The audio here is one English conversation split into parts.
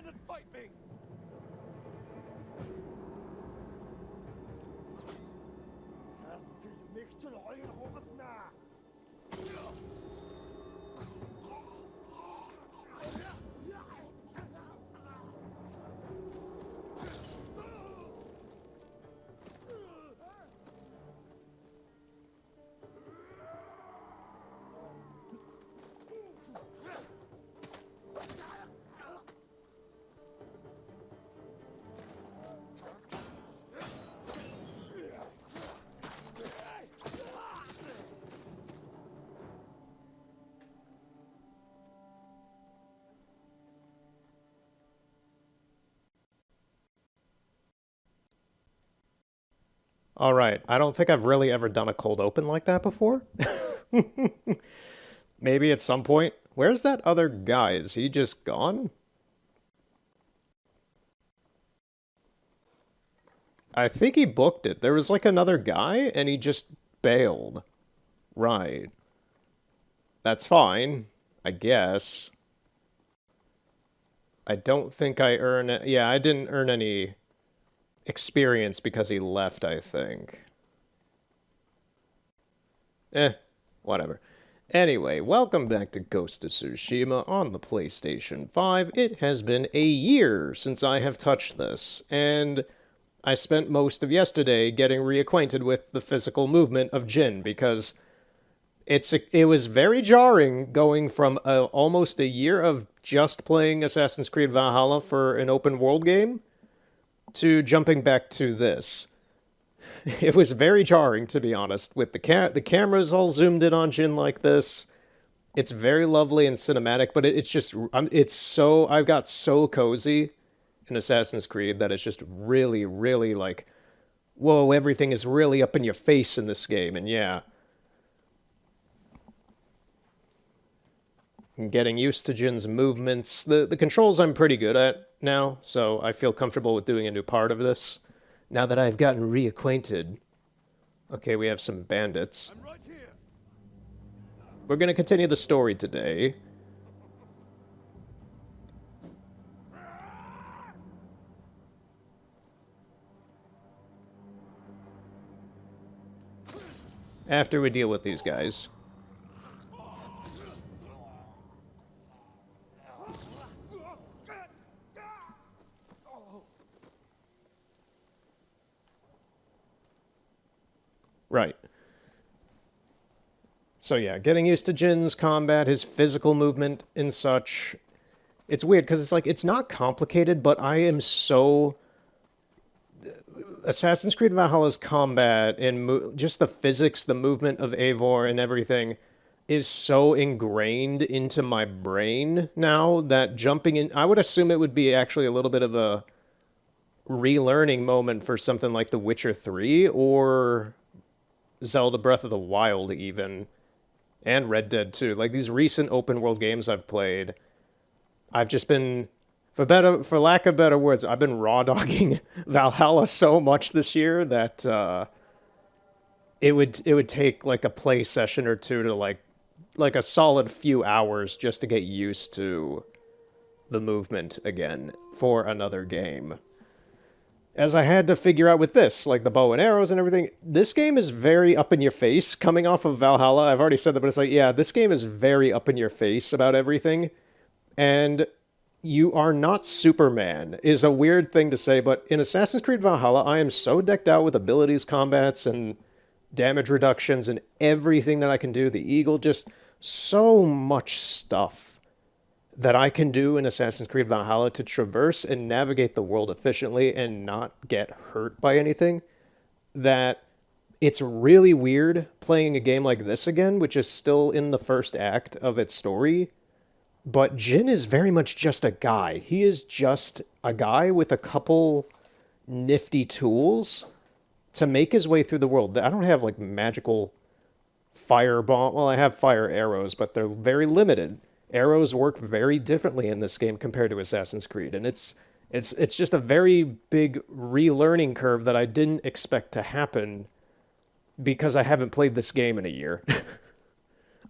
stand and fight me! All right, I don't think I've really ever done a cold open like that before. Maybe at some point. Where's that other guy? Is he just gone? I think he booked it. There was like another guy and he just bailed. Right. That's fine, I guess. I don't think I earn it. Yeah, I didn't earn any experience because he left, I think. Eh, whatever. Anyway, welcome back to Ghost of Tsushima on the PlayStation 5. It has been a year since I have touched this, and I spent most of yesterday getting reacquainted with the physical movement of Jin because it was very jarring going from almost a year of just playing Assassin's Creed Valhalla for an open world game to jumping back to this. It was very jarring, to be honest, with the cameras all zoomed in on Jin like this. It's very lovely and cinematic, but it's just it's so I've got so cozy in Assassin's Creed that it's just really, really like, whoa, everything is really up in your face in this game, and yeah. Getting used to Jin's movements. The controls I'm pretty good at now, so I feel comfortable with doing a new part of this. Now that I've gotten reacquainted. Okay, we have some bandits. I'm right here. We're gonna continue the story today. After we deal with these guys. Right. So yeah, getting used to Jin's combat, his physical movement and such. It's weird because it's like, it's not complicated, but I am so... Assassin's Creed Valhalla's combat and just the physics, the movement of Eivor and everything is so ingrained into my brain now that jumping in... I would assume it would be actually a little bit of a relearning moment for something like The Witcher 3 or Zelda Breath of the Wild even, and Red Dead 2. Like these recent open world games I've played, I've just been, for lack of better words, I've been raw dogging Valhalla so much this year that it would take like a play session or two to like a solid few hours just to get used to the movement again for another game. As I had to figure out with this, like the bow and arrows and everything, this game is very up in your face coming off of Valhalla. I've already said that, but it's like, yeah, this game is very up in your face about everything. And you are not Superman, is a weird thing to say, but in Assassin's Creed Valhalla, I am so decked out with abilities, combats, and damage reductions, and everything that I can do. The Eagle, just so much stuff that I can do in Assassin's Creed Valhalla to traverse and navigate the world efficiently and not get hurt by anything, that it's really weird playing a game like this again, which is still in the first act of its story. But Jin is very much just a guy. He is just a guy with a couple nifty tools to make his way through the world. I don't have like magical firebomb. Well, I have fire arrows, but they're very limited. Arrows work very differently in this game compared to Assassin's Creed, and it's just a very big relearning curve that I didn't expect to happen because I haven't played this game in a year.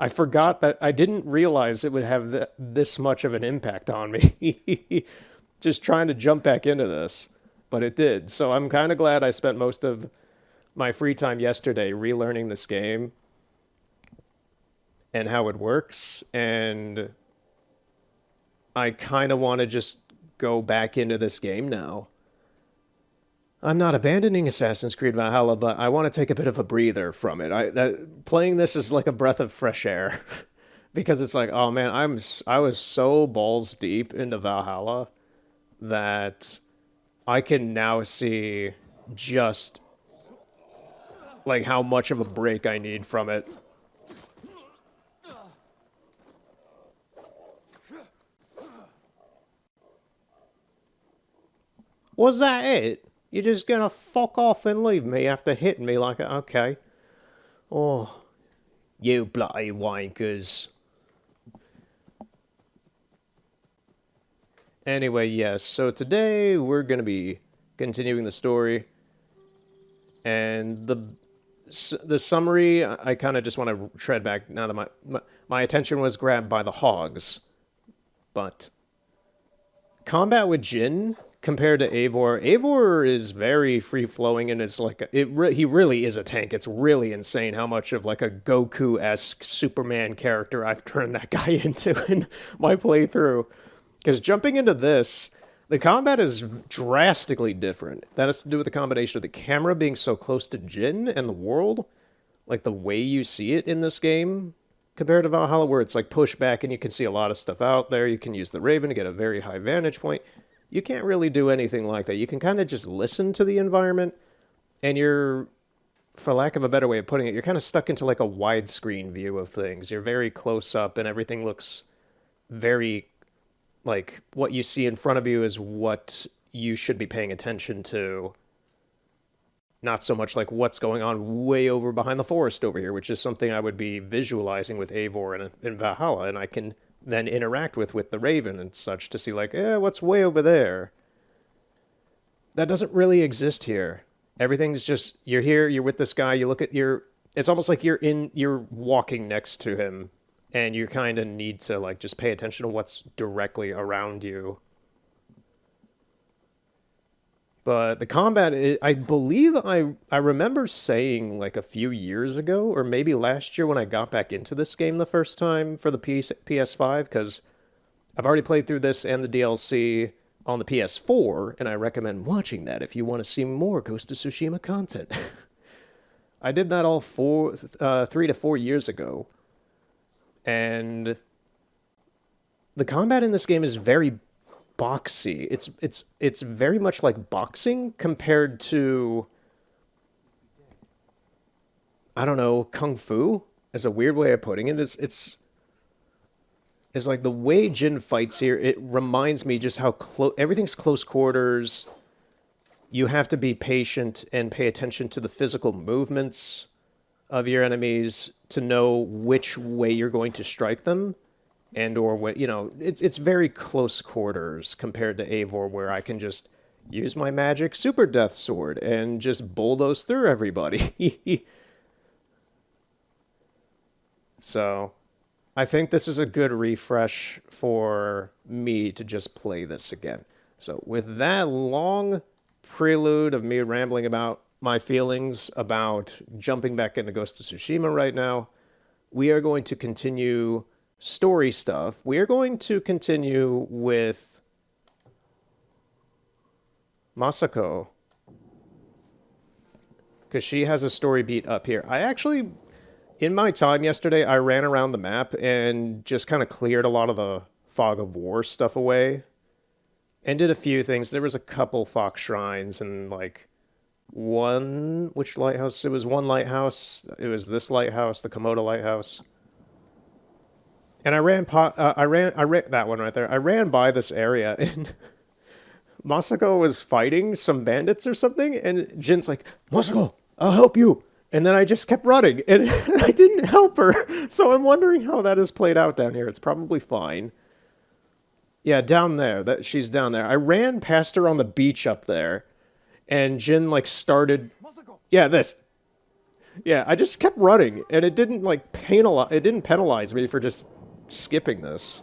I forgot that I didn't realize it would have this much of an impact on me. just trying to jump back into this, but it did. So I'm kind of glad I spent most of my free time yesterday relearning this game and how it works, and I kind of want to just go back into this game now. I'm not abandoning Assassin's Creed Valhalla, but I want to take a bit of a breather from it. Playing this is like a breath of fresh air because it's like, oh man, I was so balls deep into Valhalla that I can now see just like how much of a break I need from it. Was that it? You're just gonna fuck off and leave me after hitting me like that? Okay. Oh, you bloody wankers. Anyway, yes, so today we're gonna be continuing the story. And the summary, I kind of just want to tread back now that my attention was grabbed by the hogs. But combat with Jin compared to Eivor is very free-flowing and is like, he really is a tank. It's really insane how much of like a Goku-esque Superman character I've turned that guy into in my playthrough. Because jumping into this, the combat is drastically different. That has to do with the combination of the camera being so close to Jin and the world, like the way you see it in this game, compared to Valhalla, where it's like push back and you can see a lot of stuff out there. You can use the Raven to get a very high vantage point. You can't really do anything like that. You can kind of just listen to the environment, and you're, for lack of a better way of putting it, you're kind of stuck into like a widescreen view of things. You're very close up, and everything looks very, like, what you see in front of you is what you should be paying attention to. Not so much like what's going on way over behind the forest over here, which is something I would be visualizing with Eivor and Valhalla, and I can then interact with the Raven and such to see like, what's way over there? That doesn't really exist here. Everything's just, you're here, you're with this guy, you look at it's almost like you're walking next to him, and you kind of need to like just pay attention to what's directly around you. But the combat, I believe I remember saying like a few years ago, or maybe last year when I got back into this game the first time for the PS5, because I've already played through this and the DLC on the PS4, and I recommend watching that if you want to see more Ghost of Tsushima content. I did that all 3 to 4 years ago, and the combat in this game is very boxy. It's very much like boxing compared to, I don't know, kung fu, as a weird way of putting it. It's like the way Jin fights here, it reminds me just how everything's close quarters. You have to be patient and pay attention to the physical movements of your enemies to know which way you're going to strike them. And or when, it's very close quarters compared to Eivor, where I can just use my magic super death sword and just bulldoze through everybody. So, I think this is a good refresh for me to just play this again. So, with that long prelude of me rambling about my feelings about jumping back into Ghost of Tsushima right now, we are going to continue story stuff. We are going to continue with Masako, because she has a story beat up here. I actually, in my time yesterday, I ran around the map and just kind of cleared a lot of the Fog of War stuff away and did a few things. There was a couple Fox Shrines and like which lighthouse? It was one lighthouse. It was this lighthouse, the Komodo lighthouse. And I ran that one right there. I ran by this area, and Masako was fighting some bandits or something, and Jin's like, Masako, I'll help you. And then I just kept running, and I didn't help her. So I'm wondering how that has played out down here. It's probably fine. Yeah, down there. She's down there. I ran past her on the beach up there, and Jin like started. Masako. Yeah, this. Yeah, I just kept running, and it didn't like penalize me for just skipping this.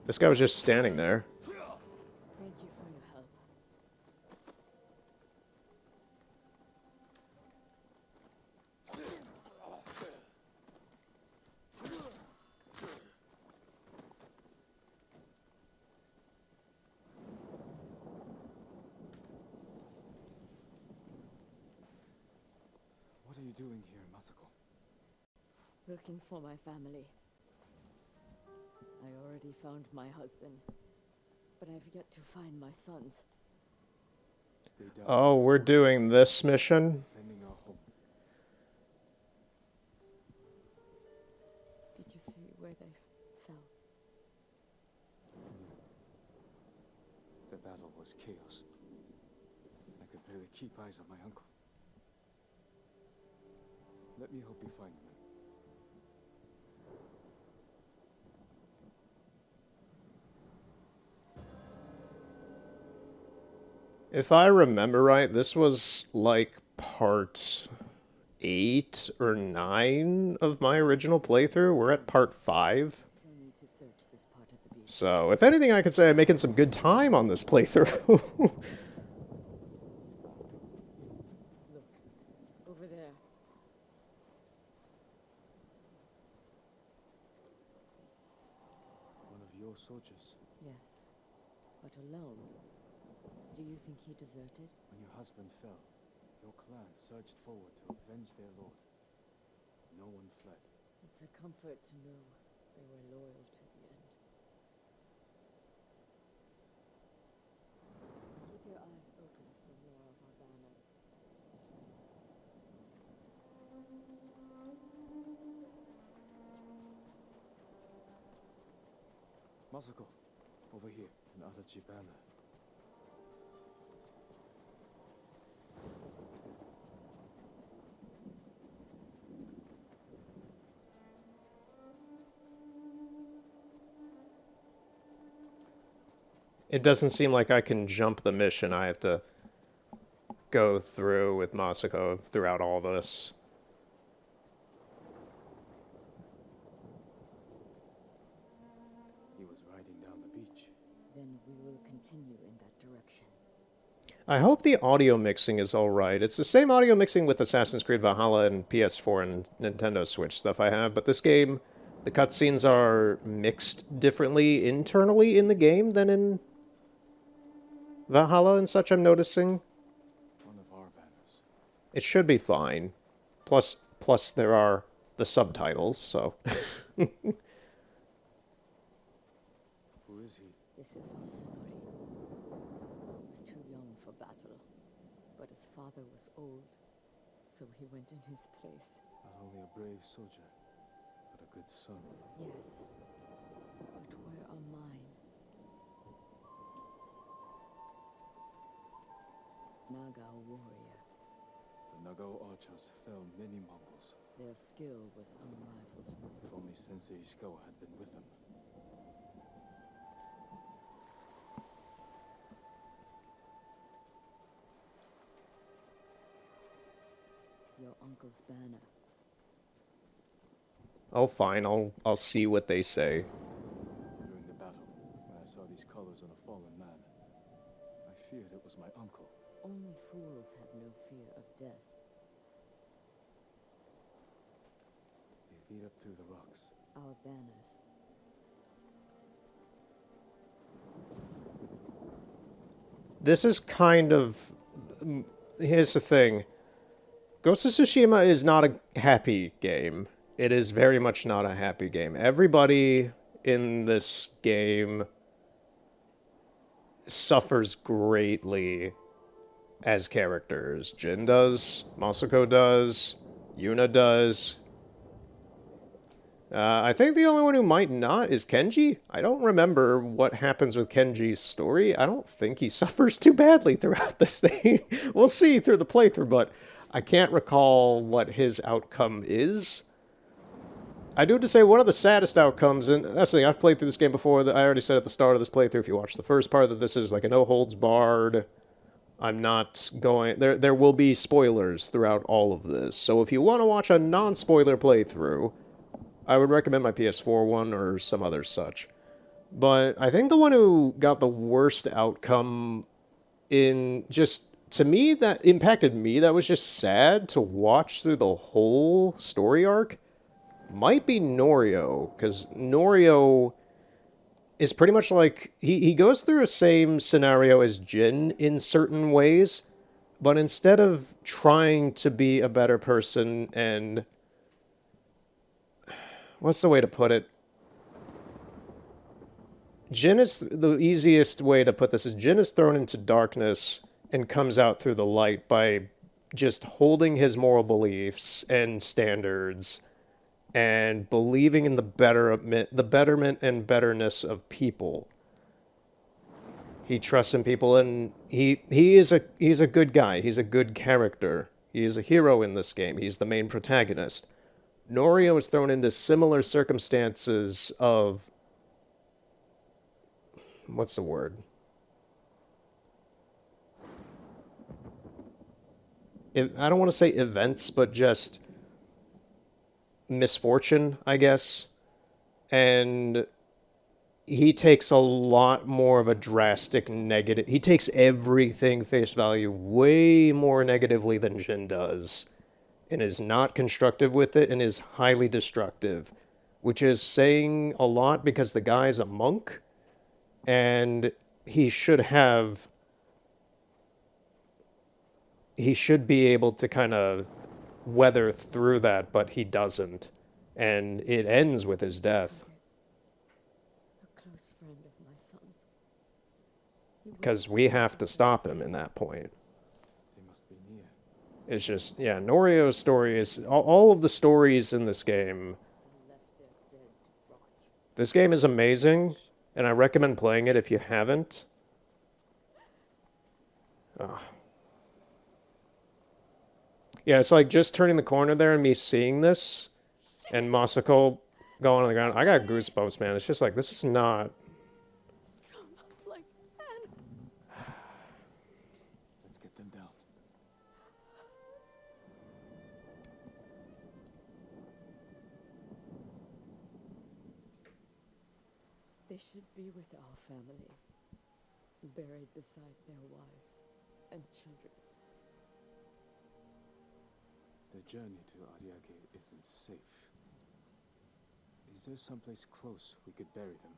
This guy was just standing there. Thank you for your help. What are you doing here, Masako? Looking for my family. I already found my husband, but I've yet to find my sons. Oh, we're doing this mission? Defending our home. Did you see where they fell? The battle was chaos. I could barely keep eyes on my uncle. Let me help you find them. If I remember right, this was like part 8 or 9 of my original playthrough. We're at part 5. Still need to search this part of the beach. So, if anything, I could say I'm making some good time on this playthrough. Look, over there. One of your soldiers. Yes, but alone. Do you think he deserted? When your husband fell, your clan surged forward to avenge their lord. No one fled. It's a comfort to know they were loyal to the end. Keep your eyes open for more of our banners. Masako, over here, an Adachi banner. It doesn't seem like I can jump the mission. I have to go through with Masako throughout all this. He was riding down the beach. Then we will continue in that direction. I hope the audio mixing is alright. It's the same audio mixing with Assassin's Creed Valhalla and PS4 and Nintendo Switch stuff I have, but this game, the cutscenes are mixed differently internally in the game than in Valhalla and such, I'm noticing. One of our banners. It should be fine. Plus there are the subtitles, so... Who is he? This is Sansanori. He was too young for battle, but his father was old, so he went in his place. Not only a brave soldier, but a good son. Yes, but where are mine? Naga warrior. The Nagao archers fell many Mongols. Their skill was unrivaled. If only Sensei Ishikawa had been with them. Your uncle's banner. Oh, fine, I'll see what they say. During the battle, when I saw these colors on a fallen man, I feared it was my uncle. Only fools have no fear of death. They lead up through the rocks. Our banners. This is kind of... Here's the thing. Ghost of Tsushima is not a happy game. It is very much not a happy game. Everybody in this game suffers greatly as characters. Jin does, Masako does, Yuna does. I think the only one who might not is Kenji. I don't remember what happens with Kenji's story. I don't think he suffers too badly throughout this thing. We'll see through the playthrough, but I can't recall what his outcome is. I do have to say, one of the saddest outcomes, and that's the thing, I've played through this game before, that I already said at the start of this playthrough, if you watch the first part, that this is like a no-holds-barred. I'm not going... There will be spoilers throughout all of this, so if you want to watch a non-spoiler playthrough, I would recommend my PS4 one or some other such. But I think the one who got the worst outcome in just to me that impacted me that was just sad to watch through the whole story arc might be Norio, because Norio is pretty much like he goes through the same scenario as Jin in certain ways, but instead of trying to be a better person and what's the way to put it? Jin is the easiest way to put this is Jin is thrown into darkness and comes out through the light by just holding his moral beliefs and standards and believing in the betterment and betterness of people. He trusts in people, and he's a good guy. He's a good character. He is a hero in this game. He's the main protagonist. Norio is thrown into similar circumstances of what's the word? I don't want to say events, but just misfortune, I guess. And he takes a lot more of a drastic negative. He takes everything face value way more negatively than Jin does, and is not constructive with it and is highly destructive, which is saying a lot because the guy's a monk, and he should be able to kind of weather through that, but he doesn't. And it ends with his death. A close friend of my son's. Because we have to stop him in that point. They must be near. It's just, yeah, Norio's story is... All of the stories in this game... This game is amazing, and I recommend playing it if you haven't. Oh. Yeah, it's like just turning the corner there and me seeing this, and Masako going on the ground. I got goosebumps, man. It's just like, this is not... Like Anne. Let's get them down. They should be with our family, buried beside their wives and children. The journey to Ariake isn't safe. Is there someplace close we could bury them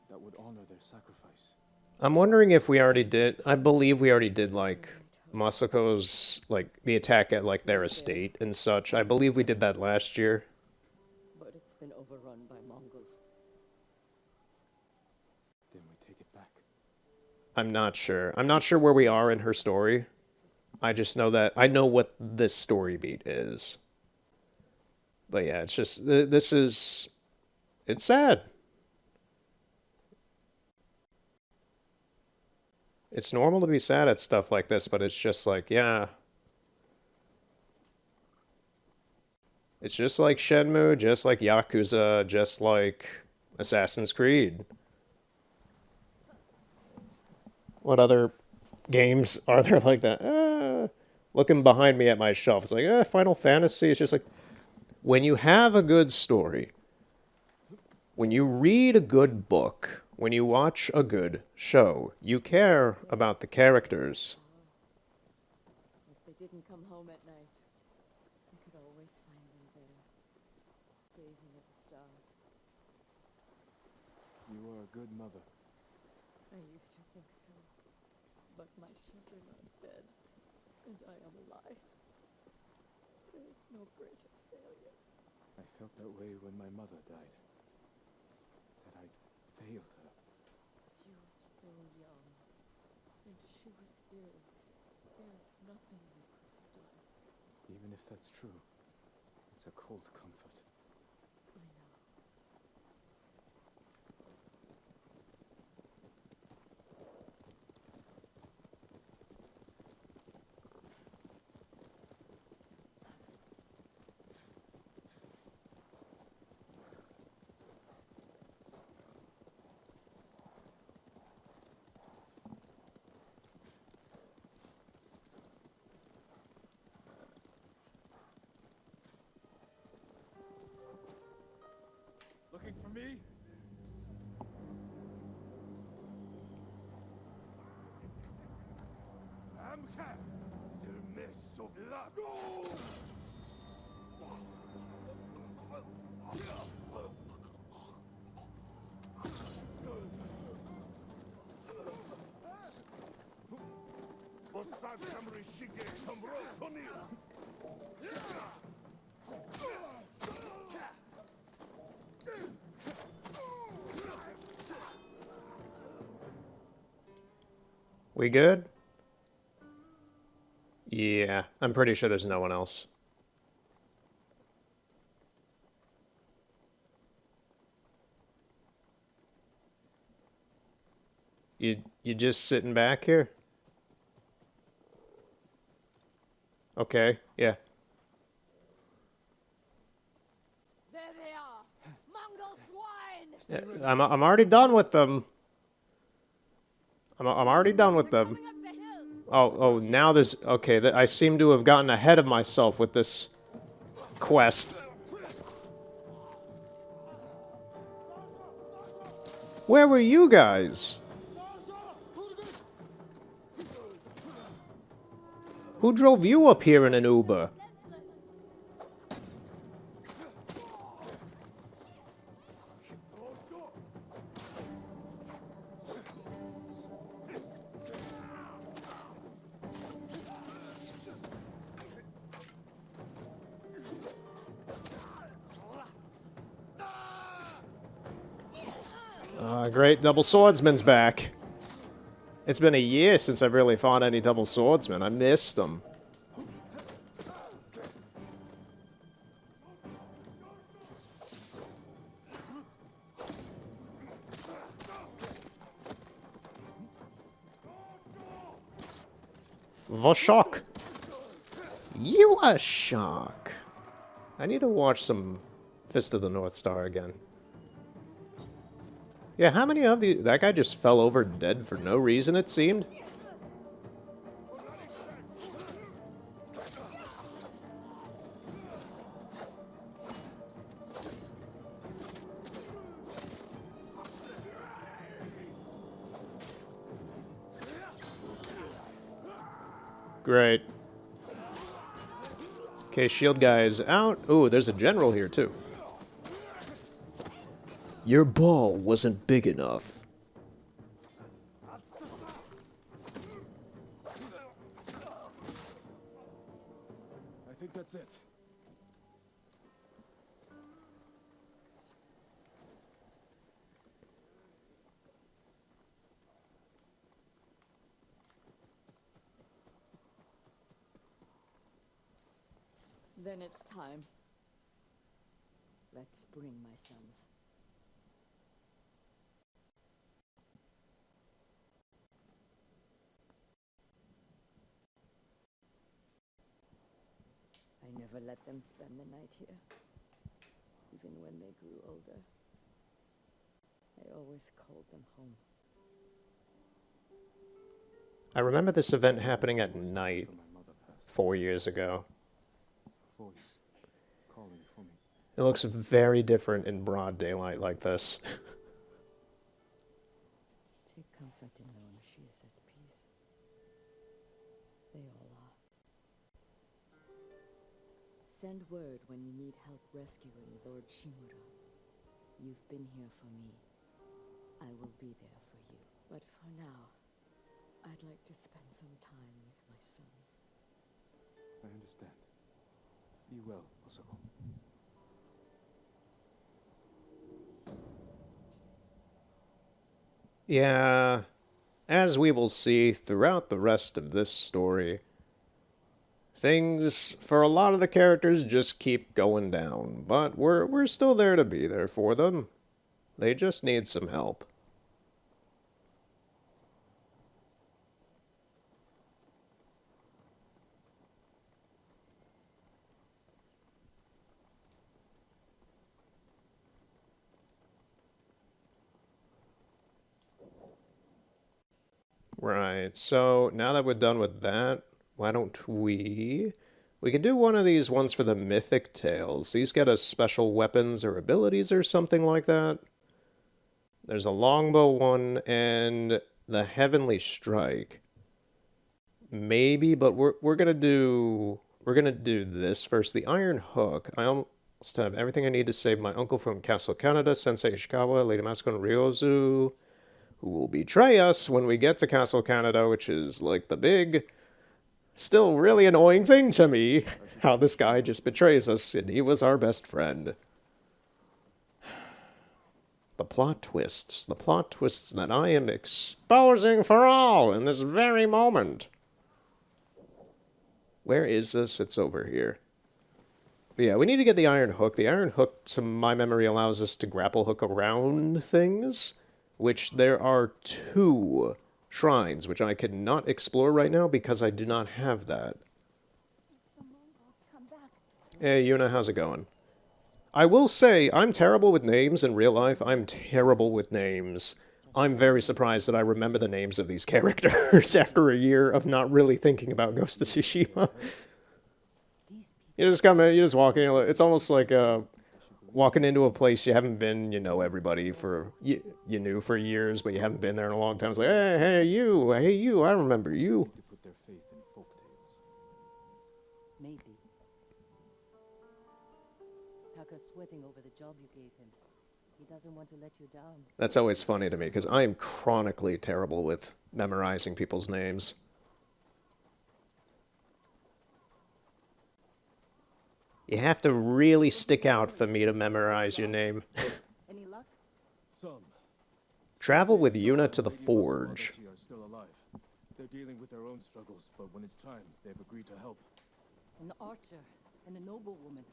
that would honor their sacrifice? I'm wondering if we already did... I believe we already did, like, Masako's, like, the attack at, like, their estate and such. I believe we did that last year. But it's been overrun by Mongols. Then we take it back. I'm not sure. I'm not sure where we are in her story. I just know that... I know what this story beat is. But yeah, it's just... This is... It's sad. It's normal to be sad at stuff like this, but it's just like, yeah. It's just like Shenmue, just like Yakuza, just like Assassin's Creed. What other games are there like that? Looking behind me at my shelf, it's like, Final Fantasy. It's just like, when you have a good story, when you read a good book, when you watch a good show, you care about the characters. If they didn't come home at night, I could always find them there, gazing at the stars. You are a good mother. I used to think so, but my children are dead, and I am alive. There is no greater failure. I felt that way when my mother died. That I failed her. But you were so young, and she was ill. There's nothing you could have done. Even if that's true, it's a cold comfort. I know. We good? Yeah, I'm pretty sure there's no one else. You just sitting back here? Okay, yeah. There they are! Mongol swine! I'm already done with them. I'm already done with them. Coming up the hill! Oh, now there's... Okay, I seem to have gotten ahead of myself with this quest. Where were you guys? Who drove you up here in an Uber? Great, double swordsman's back. It's been a year since I've really fought any double swordsmen. I missed them. Voshok. You a shock. I need to watch some Fist of the North Star again. Yeah, how many of the... That guy just fell over dead for no reason, it seemed. Great. Okay, shield guy is out. Ooh, there's a general here, too. Your ball wasn't big enough. I think that's it. Then it's time. Let's bring my sons. I never let them spend the night here, even when they grew older. I always called them home. I remember this event happening at night 4 years ago. Voice calling for me. It looks very different in broad daylight like this. Take comfort in knowing she is at peace. They all are. Send word when you need help rescuing Lord Shimura. You've been here for me. I will be there for you. But for now, I'd like to spend some time with my sons. I understand. Be well, Osako. Yeah, as we will see throughout the rest of this story, things for a lot of the characters just keep going down, but we're still there to be there for them. They just need some help. Right, so now that we're done with that, why don't we could do one of these ones for the mythic tales. These get us special weapons or abilities or something like that. There's a longbow one and the heavenly strike. Maybe, but we're gonna do We're gonna do this first. The Iron Hook. I almost have everything I need to save my uncle from Castle Canada, Sensei Ishikawa, Lady Masuko, and Ryozu, who will betray us when we get to Castle Canada, which is like the big, still really annoying thing to me. How this guy just betrays us, and he was our best friend. The plot twists that I am exposing for all in this very moment. Where is this? It's over here. But yeah, we need to get the Iron Hook. The Iron Hook, to my memory, allows us to grapple hook around things, which there are 2 shrines, which I cannot explore right now because I do not have that. Hey, Yuna, how's it going? I will say, I'm terrible with names in real life. I'm terrible with names. I'm very surprised that I remember the names of these characters after a year of not really thinking about Ghost of Tsushima. You just come in, you just walk in, it's almost like walking into a place you haven't been, you know everybody for, you knew for years, but you haven't been there in a long time. It's like, hey you, I remember you. To put their faith in folktales. Maybe. Taka's sweating over the job you gave him. He doesn't want to let you down. That's always funny to me, because I am chronically terrible with memorizing people's names. You have to really stick out for me to memorize your name. Any luck? Some. Travel with Yuna to the Forge. Are still alive. They're dealing with their own struggles, but when it's time, they've agreed to help. An archer and a noblewoman.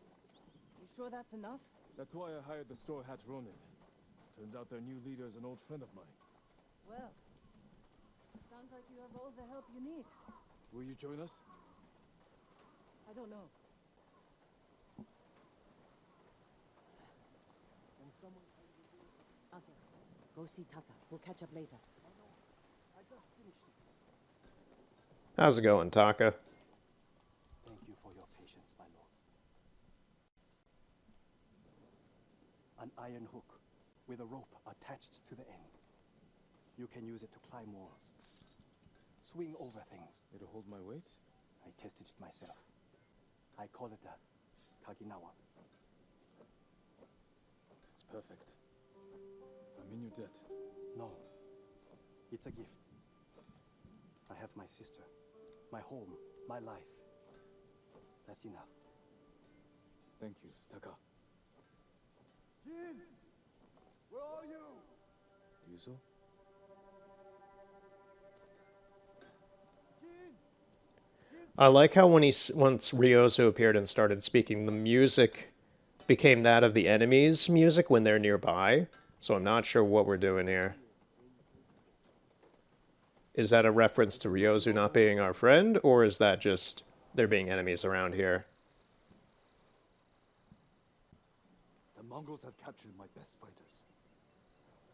You sure that's enough? That's why I hired the Straw Hat Ronin. Turns out their new leader is an old friend of mine. Well, sounds like you have all the help you need. Will you join us? I don't know. Okay, go see Taka. We'll catch up later. How's it going, Taka? Thank you for your patience, my lord. An iron hook with a rope attached to the end. You can use it to climb walls, swing over things. It'll hold my weight? I tested it myself. I call it a Kaginawa. It's perfect. I'm in your debt. No, it's a gift. I have my sister, my home, my life. That's enough. Thank you, Taka. Jin! Where are you? Yuzo? I like how when once Ryozu appeared and started speaking, the music became that of the enemy's music when they're nearby. So I'm not sure what we're doing here. Is that a reference to Ryozu not being our friend, or is that just there being enemies around here? The Mongols have captured my best fighters.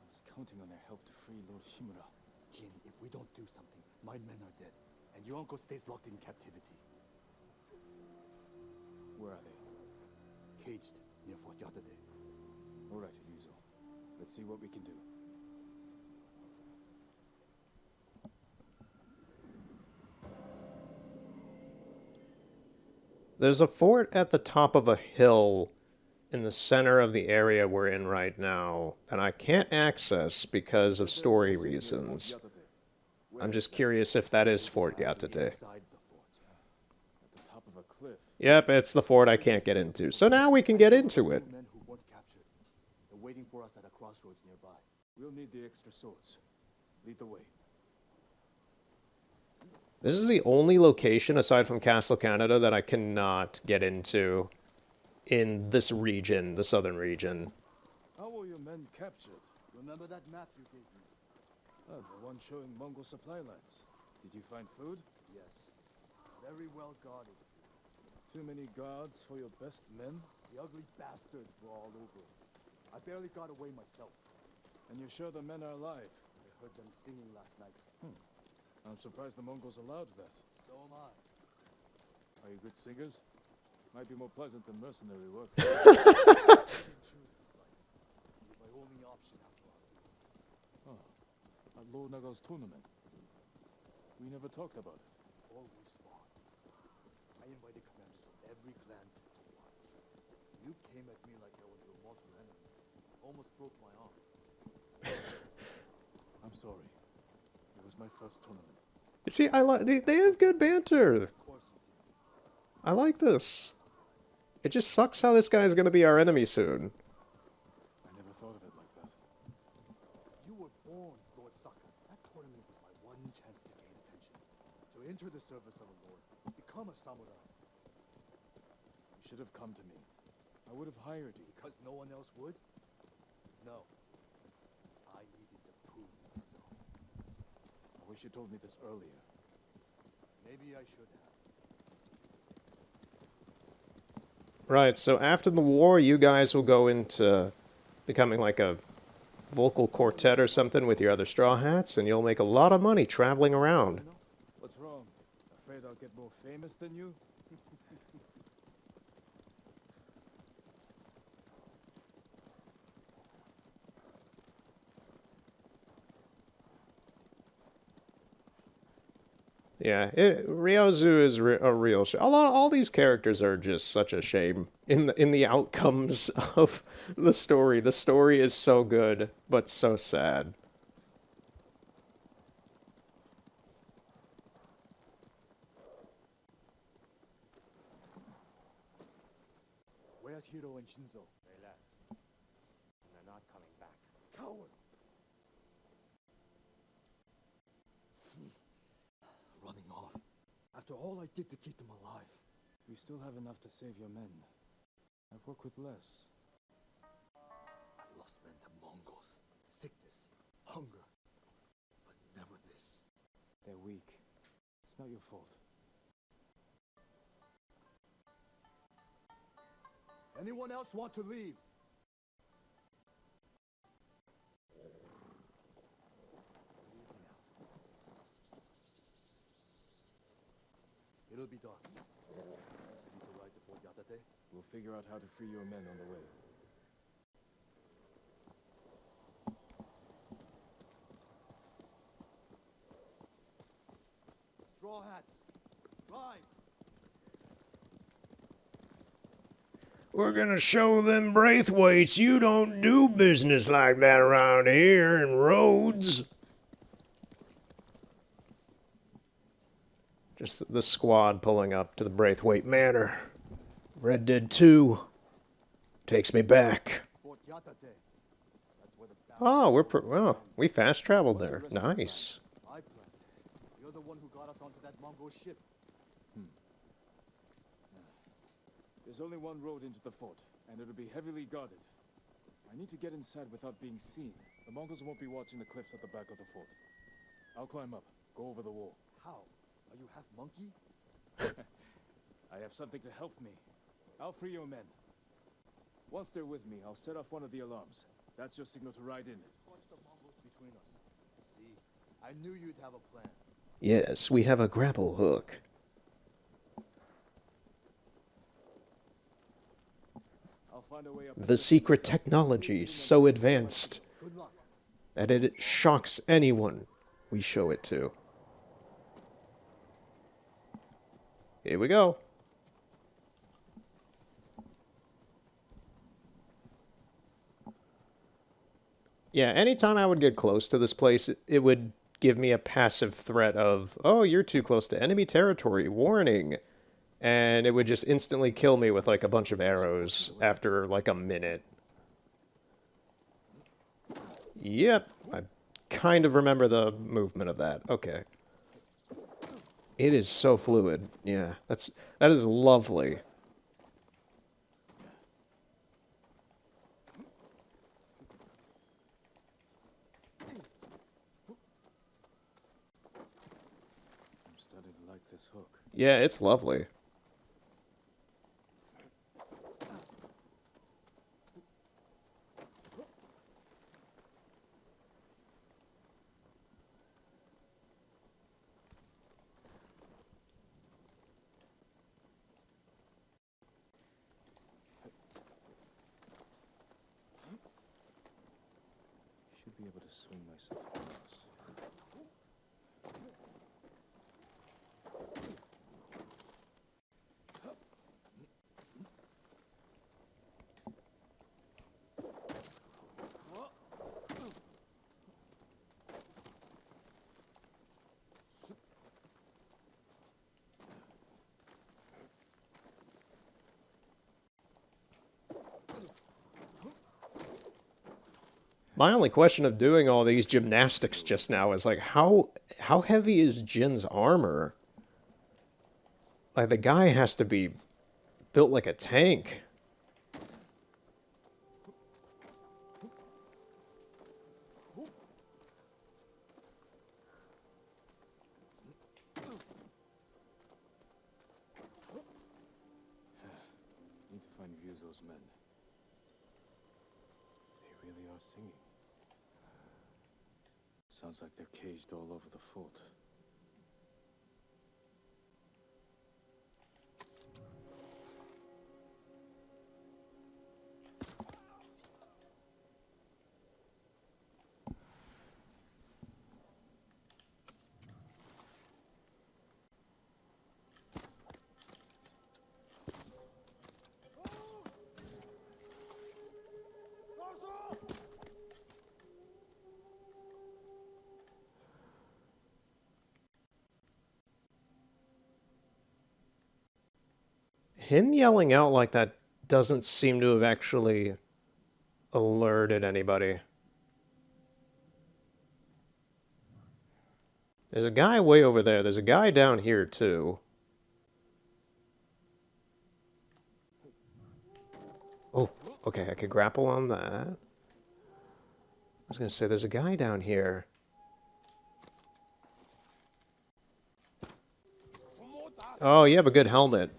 I was counting on their help to free Lord Shimura. Jin, if we don't do something, my men are dead, and your uncle stays locked in captivity. Where are they? Caged near Fort Yatate. All right, Yuzo. Let's see what we can do. There's a fort at the top of a hill in the center of the area we're in right now that I can't access because of story reasons. I'm just curious if that is Fort Yatate. Inside the fort. At the top of a cliff. Yep, it's the fort I can't get into. So now we can get into it. Men who weren't captured. They're waiting for us at a crossroads nearby. We'll need the extra swords. Lead the way. This is the only location, aside from Castle Canada, that I cannot get into in this region, the southern region. How were your men captured? Remember that map you gave me? Oh, the one showing Mongol supply lines. Did you find food? Yes. Very well guarded. Too many guards for your best men? The ugly bastards were all over us. I barely got away myself. And you're sure the men are alive? I heard them singing last night. I'm surprised the Mongols allowed that. So am I. Are you good singers? Might be more pleasant than mercenary work. I didn't choose this life. It was my only option after all. At Lord Naga's tournament. We never talked about it. Always fought. I I invited commanders from every clan to watch. You came at me like I was your mortal enemy. Almost broke my arm. I'm sorry. It was my first tournament. You see, I like they have good banter. Of course you did. I like this. It just sucks how this guy is gonna be our enemy soon. I never thought of it like that. You were born, Lord Sokka. That tournament was my one chance to gain attention. To enter the service of a lord. Become a samurai. You should have come to me. I would have hired you. Because no one else would? No. I needed to prove myself. I wish you told me this earlier. Maybe I should have. Right, so after the war, you guys will go into becoming like a vocal quartet or something with your other Straw Hats, and you'll make a lot of money traveling around. No? What's wrong? Afraid I'll get more famous than you? Yeah, Ryozu is a real all these characters are just such a shame in the outcomes of the story. The story is so good, but so sad. Where's Hiro and Shinzo? They left. And they're not coming back. Coward! Running off. After all I did to keep them alive. We still have enough to save your men. I've worked with less. I've lost men to Mongols, sickness, hunger. But never this. They're weak. It's not your fault. Anyone else want to leave? It'll be dark. Ready to ride to Fort Yatate? We'll figure out how to free your men on the way. Straw Hats, ride! We're gonna show them Braithwaites you don't do business like that around here in Rhodes. Just the squad pulling up to the Braithwaite Manor. Red Dead 2 takes me back. Fort Yatate. That's where the Oh, we fast traveled there. Nice. I planned it. You're the one who got us onto that Mongol ship. There's only one road into the fort, and it'll be heavily guarded. I need to get inside without being seen. The Mongols won't be watching the cliffs at the back of the fort. I'll climb up, go over the wall. How? Are you half monkey? I have something to help me. I'll free your men. Once they're with me, I'll set off one of the alarms. That's your signal to ride in. Watch the Mongols between us. See, I knew you'd have a plan. Yes, we have a grapple hook. I'll find a way up. The secret technology so advanced Good luck. that it shocks anyone we show it to. Here we go. Yeah, anytime I would get close to this place, it would give me a passive threat of, oh, you're too close to enemy territory, warning. And it would just instantly kill me with like a bunch of arrows after like a minute. Yep, I kind of remember the movement of that. Okay. It is so fluid. Yeah, that is lovely. I'm starting to like this hook. Yeah, it's lovely. Should be able to swing myself across. My only question of doing all these gymnastics just now is like, how heavy is Jin's armor? Like, the guy has to be built like a tank. Need to find Ryuzo's men. They really are singing. Sounds like they're caged all over the fort. Him yelling out like that doesn't seem to have actually alerted anybody. There's a guy way over there. There's a guy down here, too. Oh, okay, I could grapple on that. I was going to say, there's a guy down here. Oh, you have a good helmet.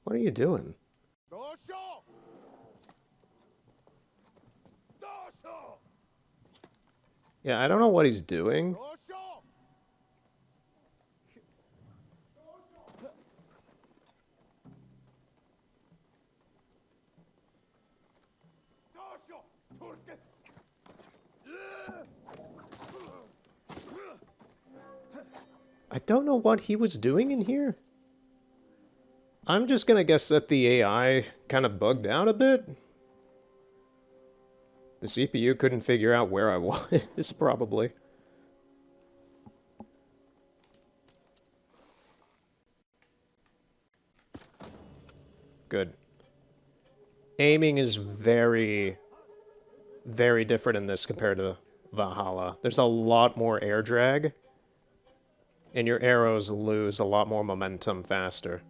What are you doing? Yeah, I don't know what he's doing. I don't know what he was doing in here. I'm just gonna guess that the AI kind of bugged out a bit. The CPU couldn't figure out where I was, probably. Good. Aiming is very, very different in this compared to Valhalla. There's a lot more air drag, and your arrows lose a lot more momentum faster.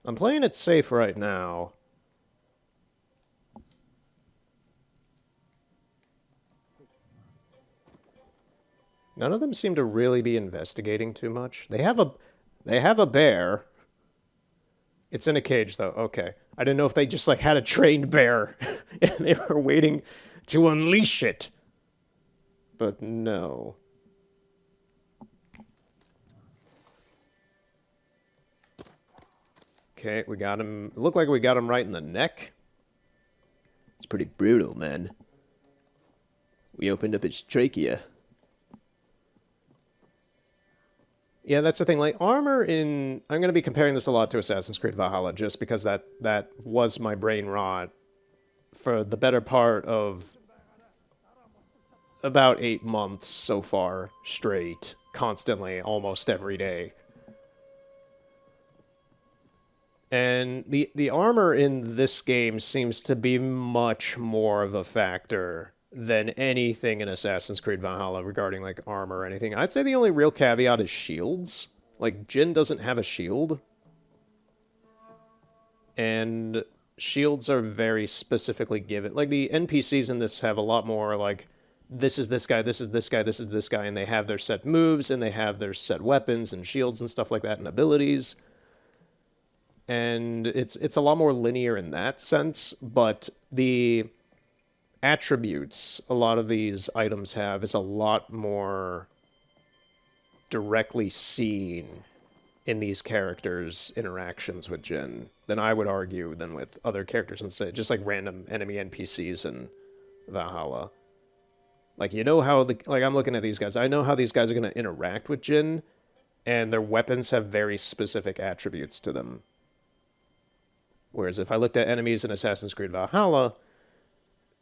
I'm playing it safe right now. None of them seem to really be investigating too much. They have a bear. It's in a cage though. Okay. I didn't know if they just like had a trained bear and they were waiting to unleash it. But no. Okay, we got him. It looked like we got him right in the neck. It's pretty brutal, man. We opened up its trachea. Yeah, that's the thing. Like, armor in... I'm going to be comparing this a lot to Assassin's Creed Valhalla, just because that was my brain rot for the better part of about 8 months so far, straight, constantly, almost every day. And the armor in this game seems to be much more of a factor than anything in Assassin's Creed Valhalla regarding, like, armor or anything. I'd say the only real caveat is shields. Like, Jin doesn't have a shield. And shields are very specifically given. Like, the NPCs in this have a lot more, like, this is this guy, this is this guy, this is this guy, and they have their set moves, and they have their set weapons and shields and stuff like that, and abilities. And it's a lot more linear in that sense, but the attributes a lot of these items have is a lot more directly seen in these characters' interactions with Jin than I would argue than with other characters and say just like random enemy NPCs in Valhalla. Like, you know how like I'm looking at these guys, I know how these guys are going to interact with Jin, and their weapons have very specific attributes to them. Whereas if I looked at enemies in Assassin's Creed Valhalla,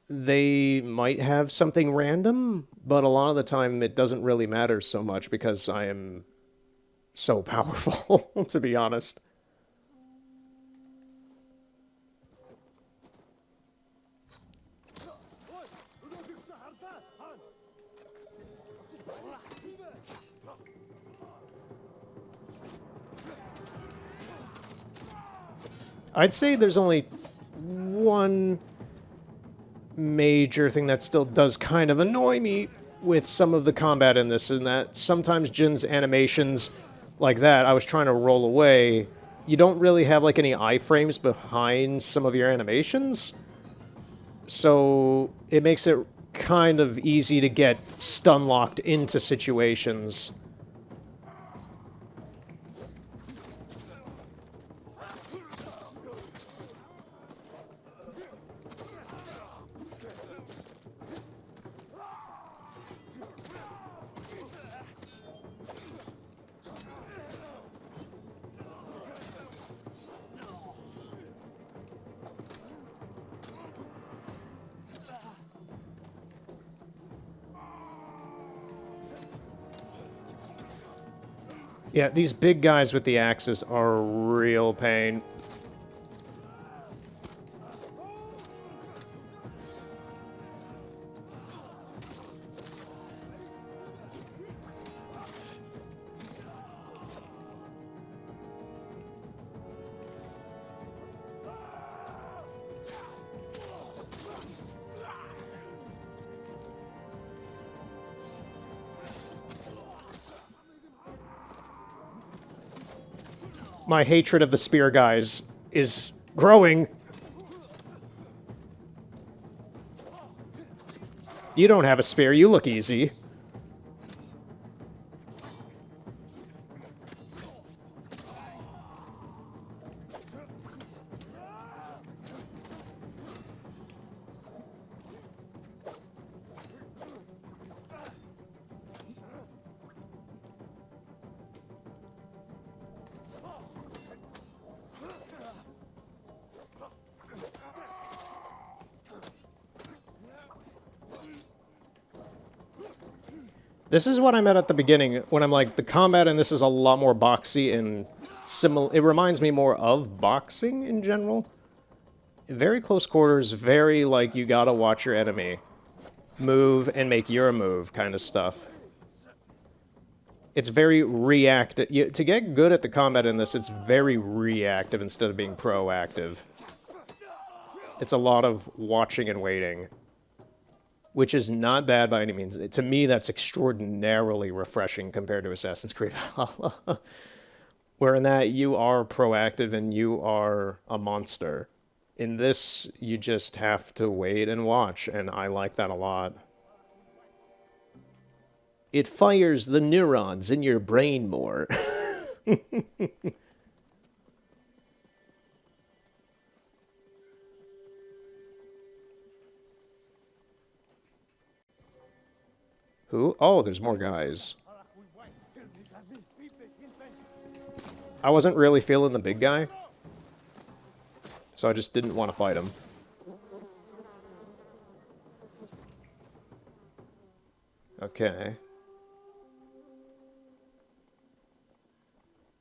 they might have something random, but a lot of the time it doesn't really matter so much because I am so powerful, to be honest. I'd say there's only one major thing that still does kind of annoy me with some of the combat in this, and that sometimes Jin's animations like that, I was trying to roll away, you don't really have like any iframes behind some of your animations, so it makes it kind of easy to get stun locked into situations. Yeah, these big guys with the axes are a real pain. My hatred of the spear guys is growing. You don't have a spear, you look easy. This is what I meant at the beginning, when I'm like, the combat in this is a lot more boxy and similar. It reminds me more of boxing in general. Very close quarters, very like, you gotta watch your enemy move and make your move kind of stuff. It's very reactive. To get good at the combat in this, it's very reactive instead of being proactive. It's a lot of watching and waiting, which is not bad by any means. To me, that's extraordinarily refreshing compared to Assassin's Creed Valhalla, where in that you are proactive and you are a monster. In this, you just have to wait and watch, and I like that a lot. It fires the neurons in your brain more. Who? Oh, there's more guys. I wasn't really feeling the big guy, so I just didn't want to fight him. Okay.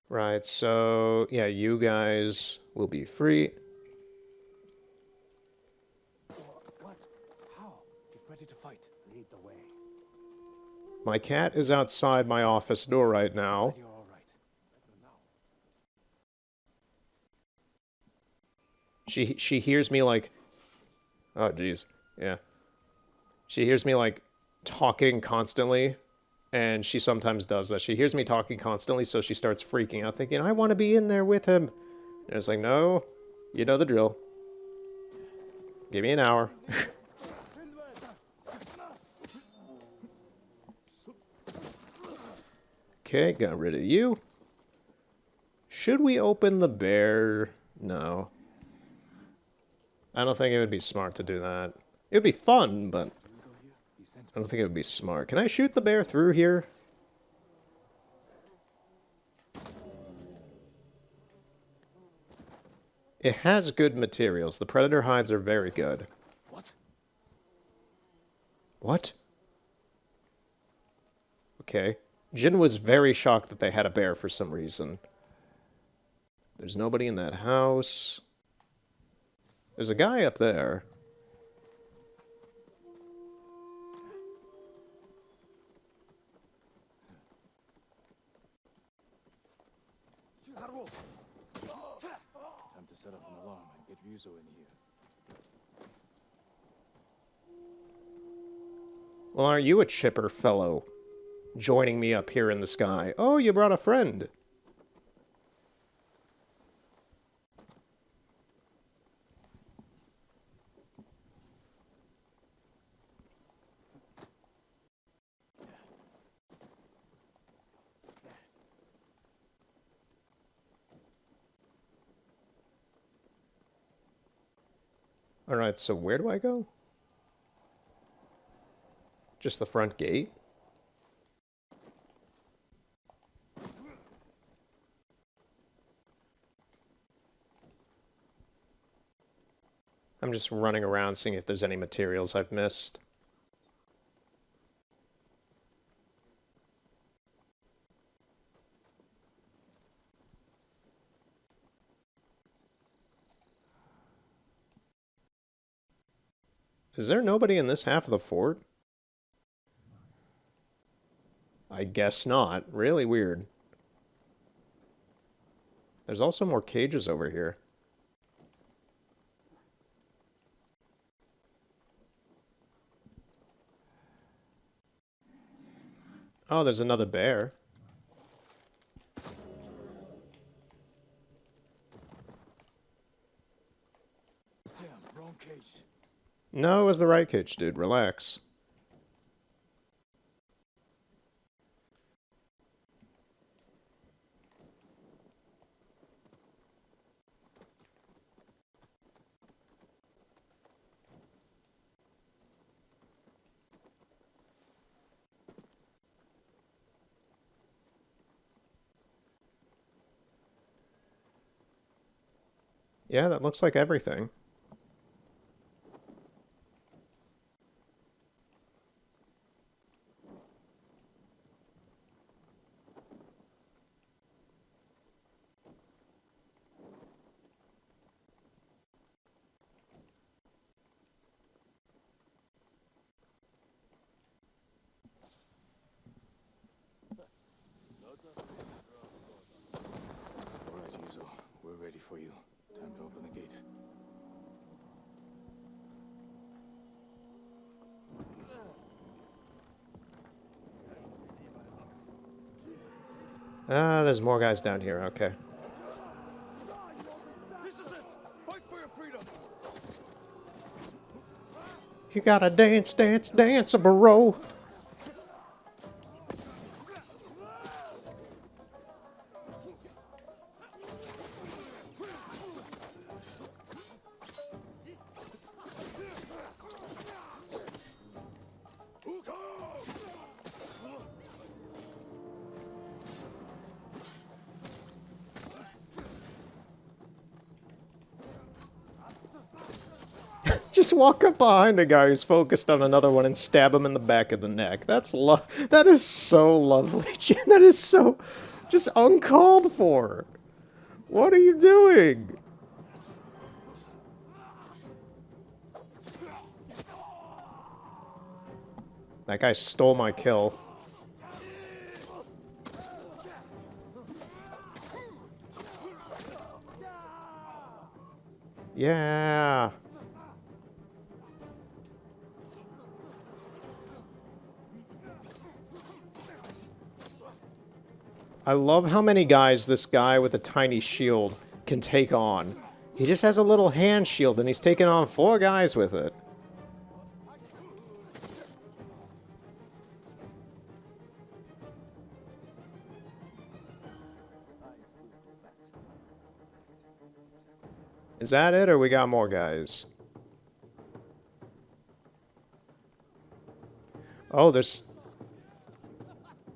Right, so, yeah, you guys will be free. What? How? Get ready to fight. Lead the way. My cat is outside my office door right now. You're all right. She hears me like, oh jeez, yeah. She hears me like talking constantly, and she sometimes does that. She hears me talking constantly, so she starts freaking out, thinking, I want to be in there with him. And it's like, no, you know the drill. Give me an hour. Okay, got rid of you. Should we open the bear? No. I don't think it would be smart to do that. It would be fun, but I don't think it would be smart. Can I shoot the bear through here? It has good materials. The predator hides are very good. What? What? Okay. Jin was very shocked that they had a bear for some reason. There's nobody in that house. There's a guy up there. Time to set up an alarm and get Ryuzo in here. Well, aren't you a chipper fellow? Joining me up here in the sky. Oh, you brought a friend. Alright, so where do I go? Just the front gate? I'm just running around seeing if there's any materials I've missed. Is there nobody in this half of the fort? I guess not. Really weird. There's also more cages over here. Oh, there's another bear. Damn, wrong cage. No, it was the right cage, dude. Relax. Yeah, that looks like everything. Alright, Ryuzo. We're ready for you. Time to open the gate. Ah, there's more guys down here. Okay. This is it! Fight for your freedom! You gotta dance, dance, dance, bro. Just walk up behind a guy who's focused on another one and stab him in the back of the neck. That is so lovely, Jin. That is so just uncalled for. What are you doing? That guy stole my kill. Yeah. I love how many guys this guy with a tiny shield can take on. He just has a little hand shield and he's taking on 4 guys with it. Is that it, or we got more guys? Oh, there's...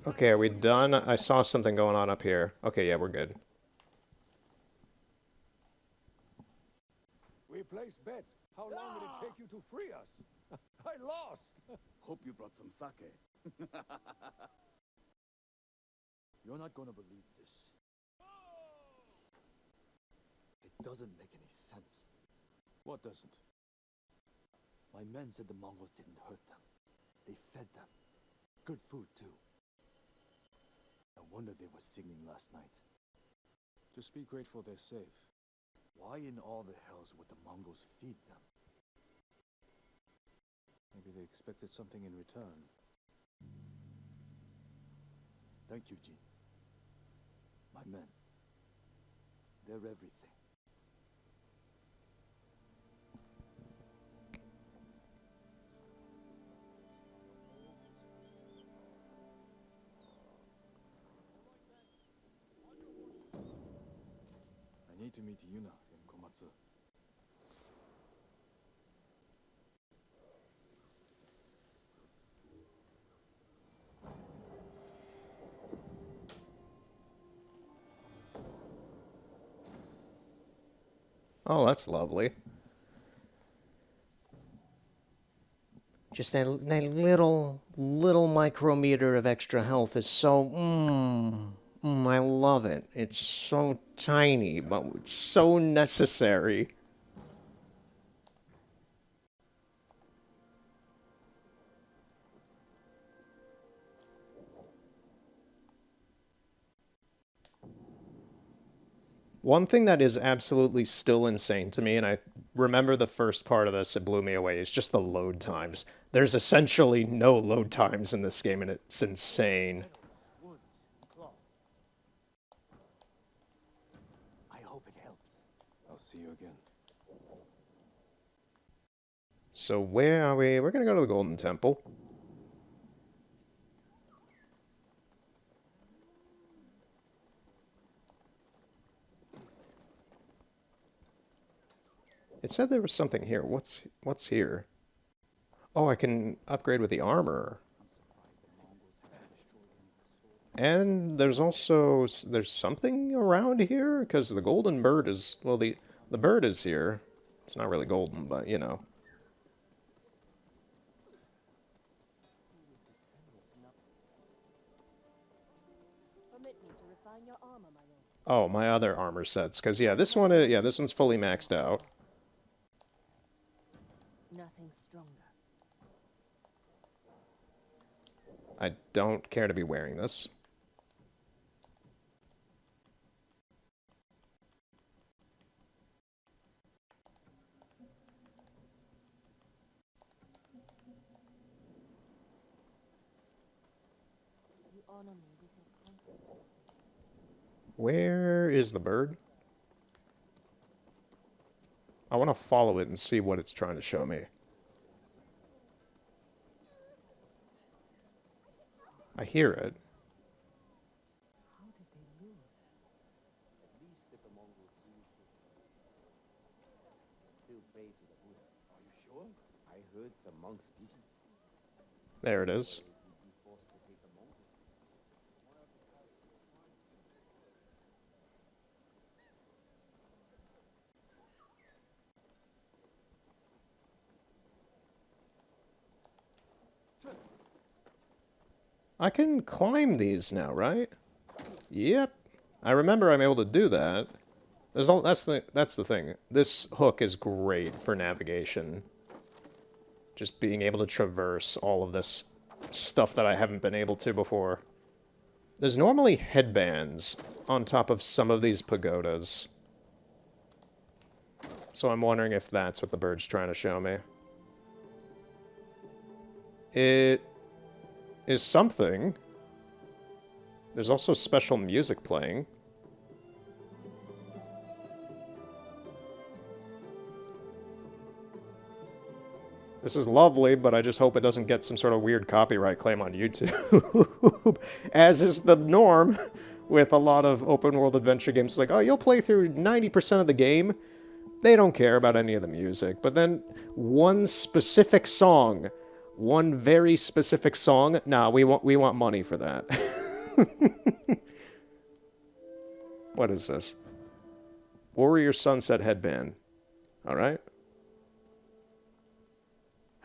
Okay, are we done? I saw something going on up here. Okay, yeah, we're good. place bets how long it'd take you to free us. I lost. Hope you brought some sake. You're not gonna believe this. It doesn't make any sense. What doesn't? My men said the Mongols didn't hurt them. They fed them. Good food, too. No wonder they were singing last night. Just be grateful they're safe. Why in all the hells would the Mongols feed them? Maybe they expected something in return. Thank you, Jin. My men. They're everything. I need to meet Yuna in Komatsu. Oh, that's lovely. Just that little micrometer of extra health is so, I love it. It's so tiny, but it's so necessary. One thing that is absolutely still insane to me, and I remember the first part of this, it blew me away, is just the load times. There's essentially no load times in this game, and it's insane. Woods, cloth. I hope it helps. I'll see you again. So where are we? We're gonna go to the Golden Temple. It said there was something here. What's here? Oh, I can upgrade with the armor. And there's also there's something around here because the golden bird is well the bird is here. It's not really golden, but you know. Permit me to refine your armor, my lord. Oh, my other armor sets, because yeah, this one's fully maxed out. Nothing stronger. I don't care to be wearing this. You honor me with your confidence. Where is the bird? I want to follow it and see what it's trying to show me. I hear it. How did they lose? At least if the Mongols still pray to the Buddha. Are you sure? I heard some monks speaking. There it is. We'd be forced to take the Mongols. I can climb these now, right? Yep. I remember I'm able to do that. That's the thing. This hook is great for navigation. Just being able to traverse all of this stuff that I haven't been able to before. There's normally headbands on top of some of these pagodas. So I'm wondering if that's what the bird's trying to show me. It is something. There's also special music playing. This is lovely, but I just hope it doesn't get some sort of weird copyright claim on YouTube. As is the norm with a lot of open-world adventure games. It's like, oh, you'll play through 90% of the game. They don't care about any of the music. But then one specific song, one very specific song, nah, we want money for that. What is this? Warrior Sunset Headband. Alright.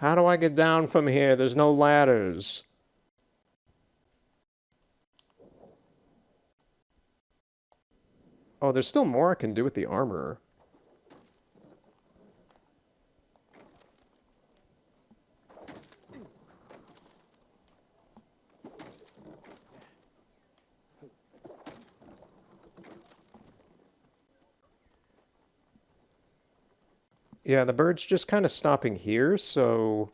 How do I get down from here? There's no ladders. Oh, there's still more I can do with the armor. Yeah, the bird's just kind of stopping here, so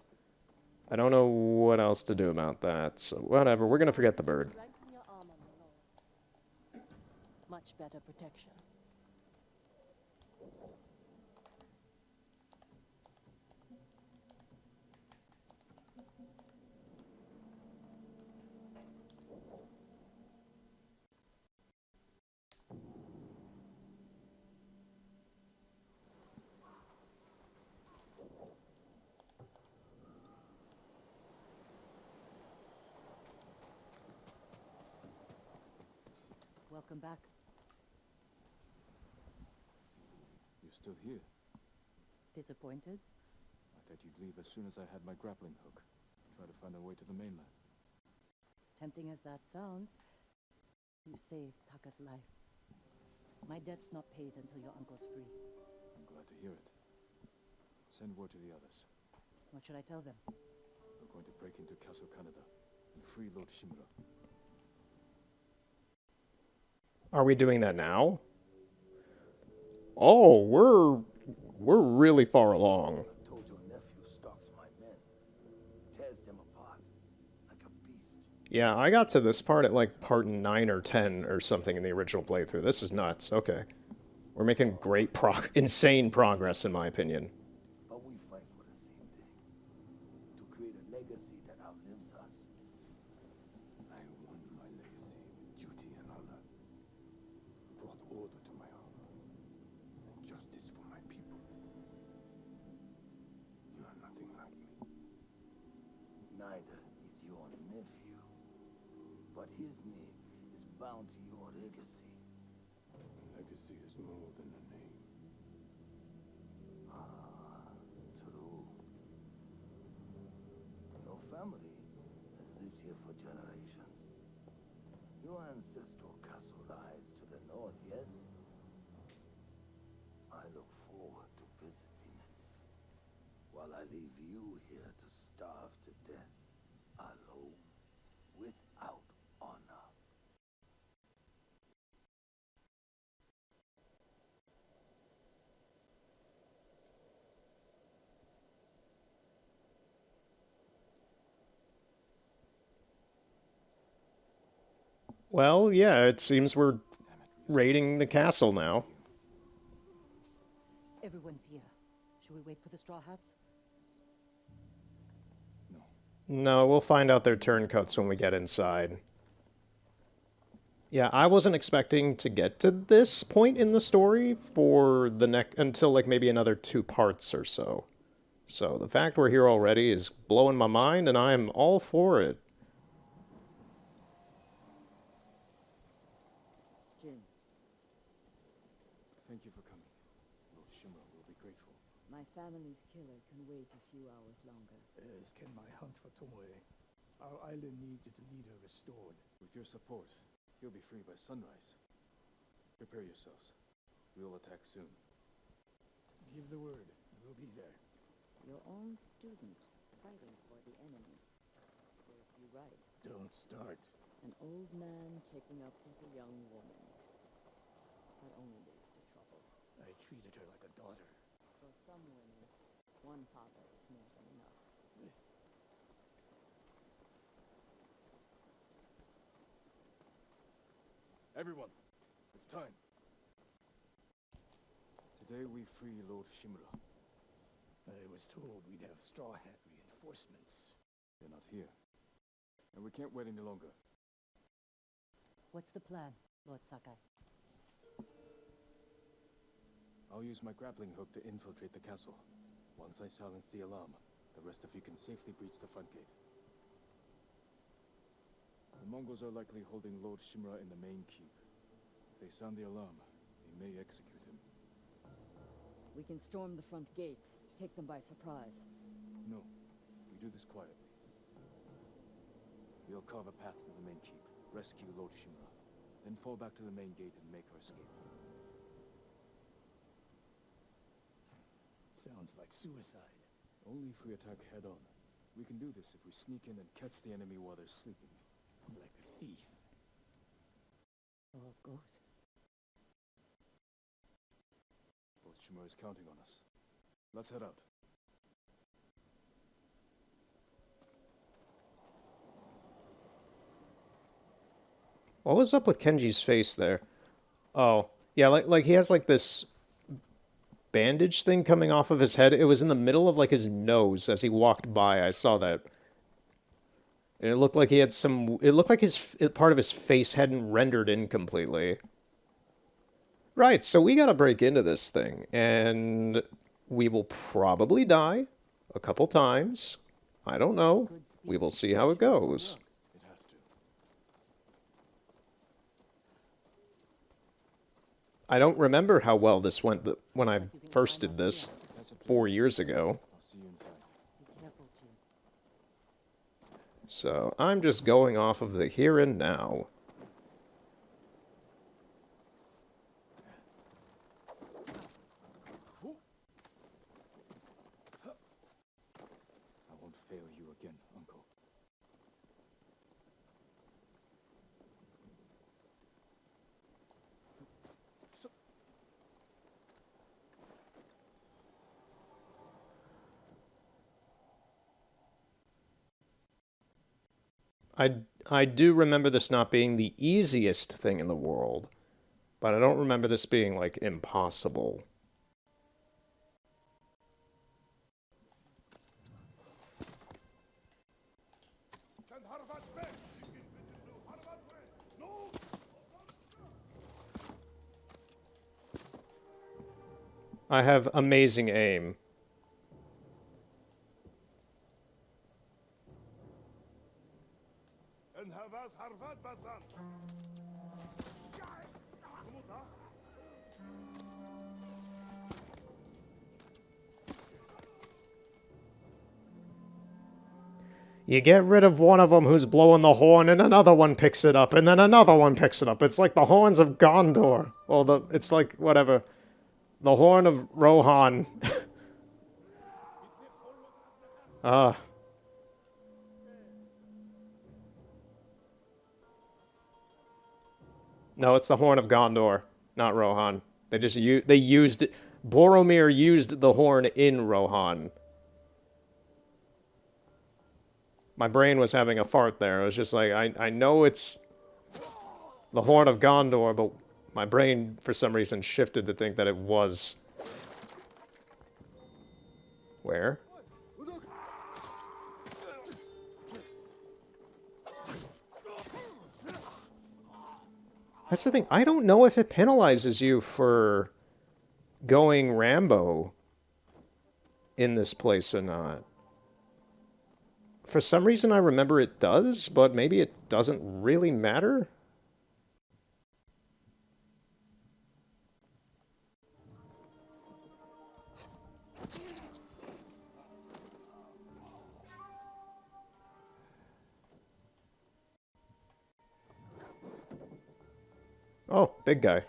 I don't know what else to do about that. So whatever, we're gonna forget the bird. Strengthen your armor, my lord. Much better protection. Welcome back. You're still here. Disappointed? I thought you'd leave as soon as I had my grappling hook. Try to find a way to the mainland. As tempting as that sounds, you saved Taka's life. My debt's not paid until your uncle's free. I'm glad to hear it. Send word to the others. What should I tell them? We're going to break into Castle Canada and free Lord Shimura. Are we doing that now? Oh, we're really far along. Told your nephew stalks my men. Tears them apart. Like a beast. Yeah, I got to this part at like part 9 or 10 or something in the original playthrough. This is nuts. Okay. We're making great insane progress in my opinion. But we fight for the same thing. To create a legacy that outlives us. I want my legacy with duty and honor. Brought order to my home. And justice for my people. You are nothing like me. Neither is your nephew. But his name is bound to your legacy. Legacy is more than a name. Ah, true. Your family has lived here for generations. Your ancestral castle lies to the north, yes? I look forward to visiting it. While I leave you here to starve to death, alone, without honor. Well, yeah, it seems we're raiding the castle now. Everyone's here. Should we wait for the Straw Hats? No, we'll find out their turncoats when we get inside. Yeah, I wasn't expecting to get to this point in the story for the until like maybe another 2 parts or so. So the fact we're here already is blowing my mind, and I am all for it. Jin, Thank you for coming. Lord Shimura will be grateful. my family's killer can wait a few hours longer. As can my hunt for Tomoe. Our island needs its leader restored. With your support, he'll be free by sunrise. Prepare yourselves. We'll attack soon. Give the word. We'll be there. Your own student fighting for the enemy. Serves you right. Don't start. An old man taking up with a young woman. That only leads to trouble. I treated her like a daughter. For some women, one father is more than enough. Everyone, it's time. Today we free Lord Shimura. I was told we'd have Straw Hat reinforcements. They're not here. And we can't wait any longer. What's the plan, Lord Sakai? I'll use my grappling hook to infiltrate the castle. Once I silence the alarm, the rest of you can safely breach the front gate. The Mongols are likely holding Lord Shimura in the main keep. If they sound the alarm, they may execute him. We can storm the front gates, take them by surprise. No, do this quietly. We'll carve a path to the main keep, rescue Lord Shimura, then fall back to the main gate and make our escape. Sounds like suicide. Only if we attack head-on. We can do this if we sneak in and catch the enemy while they're sleeping. Like a thief. Or a ghost. Lord Shimura is counting on us. Let's head out. What was up with Kenji's face there? Oh, yeah, like he has like this bandage thing coming off of his head. It was in the middle of like his nose as he walked by. I saw that. And it looked like he had some... It looked like his part of his face hadn't rendered in completely. Right, so we gotta break into this thing. And we will probably die a couple times. I don't know. We will see how it goes. It has to. I don't remember how well this went when I first did this 4 years ago. I'll see you inside. Be careful, Jin. So I'm just going off of the here and now. I won't fail you again, Uncle. I do remember this not being the easiest thing in the world, but I don't remember this being, like, impossible. I have amazing aim. You get rid of one of them who's blowing the horn, and another one picks it up, and then another one picks it up. It's like the horns of Gondor. Well, it's like, whatever. The horn of Rohan. No, it's the horn of Gondor, not Rohan. They used... Boromir used the horn in Rohan. My brain was having a fart there. It was just like, I know it's the Horn of Gondor, but my brain, for some reason, shifted to think that it was... Where? That's the thing. I don't know if it penalizes you for going Rambo in this place or not. For some reason, I remember it does, but maybe it doesn't really matter. Oh, big guy.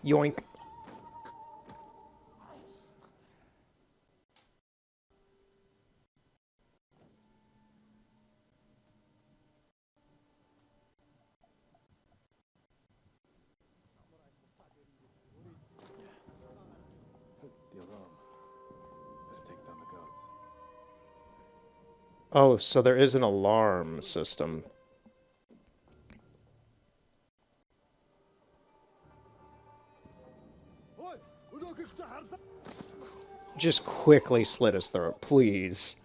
Yoink. The alarm. Better take down the guards. Oh, so there is an alarm system. Just quickly slit his throat, please.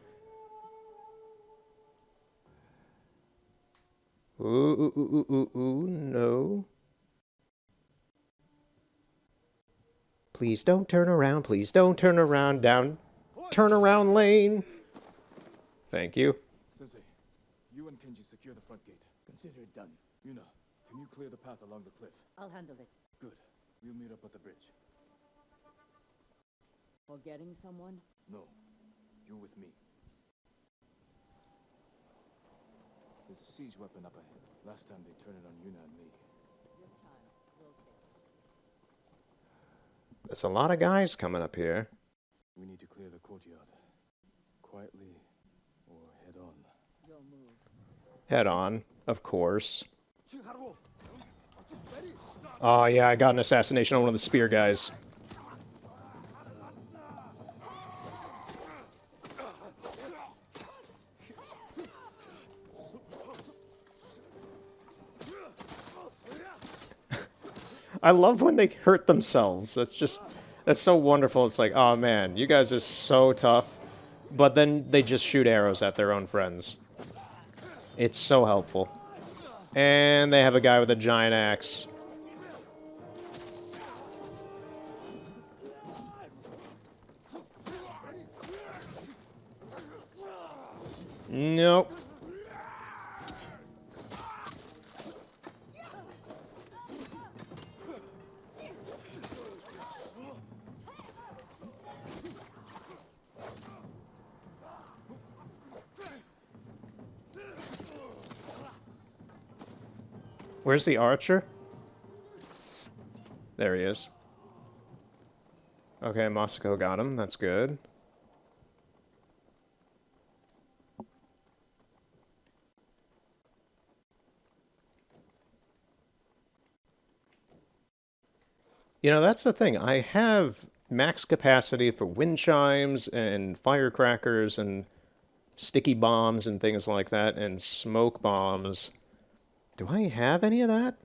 Ooh, no. Please don't turn around, please don't turn around, down. Turn around lane. Thank you. Sensei, you and Kenji secure the front gate. Consider it done. Yuna, can you clear the path along the cliff? I'll handle it. Good. We'll meet up at the bridge. Forgetting someone? No. You're with me. There's a siege weapon up ahead. Last time they turned it on Yuna and me. This time, we'll take it. There's a lot of guys coming up here. We need to clear the courtyard. Quietly, or head on. Your move. Head on, of course. Oh yeah, I got an assassination on one of the spear guys. I love when they hurt themselves. That's so wonderful. It's like, oh man, you guys are so tough. But then they just shoot arrows at their own friends. It's so helpful. And they have a guy with a giant axe. Nope. Where's the archer? There he is. Okay, Masako got him. That's good. You know, that's the thing. I have max capacity for wind chimes and firecrackers and sticky bombs and things like that and smoke bombs. Do I have any of that?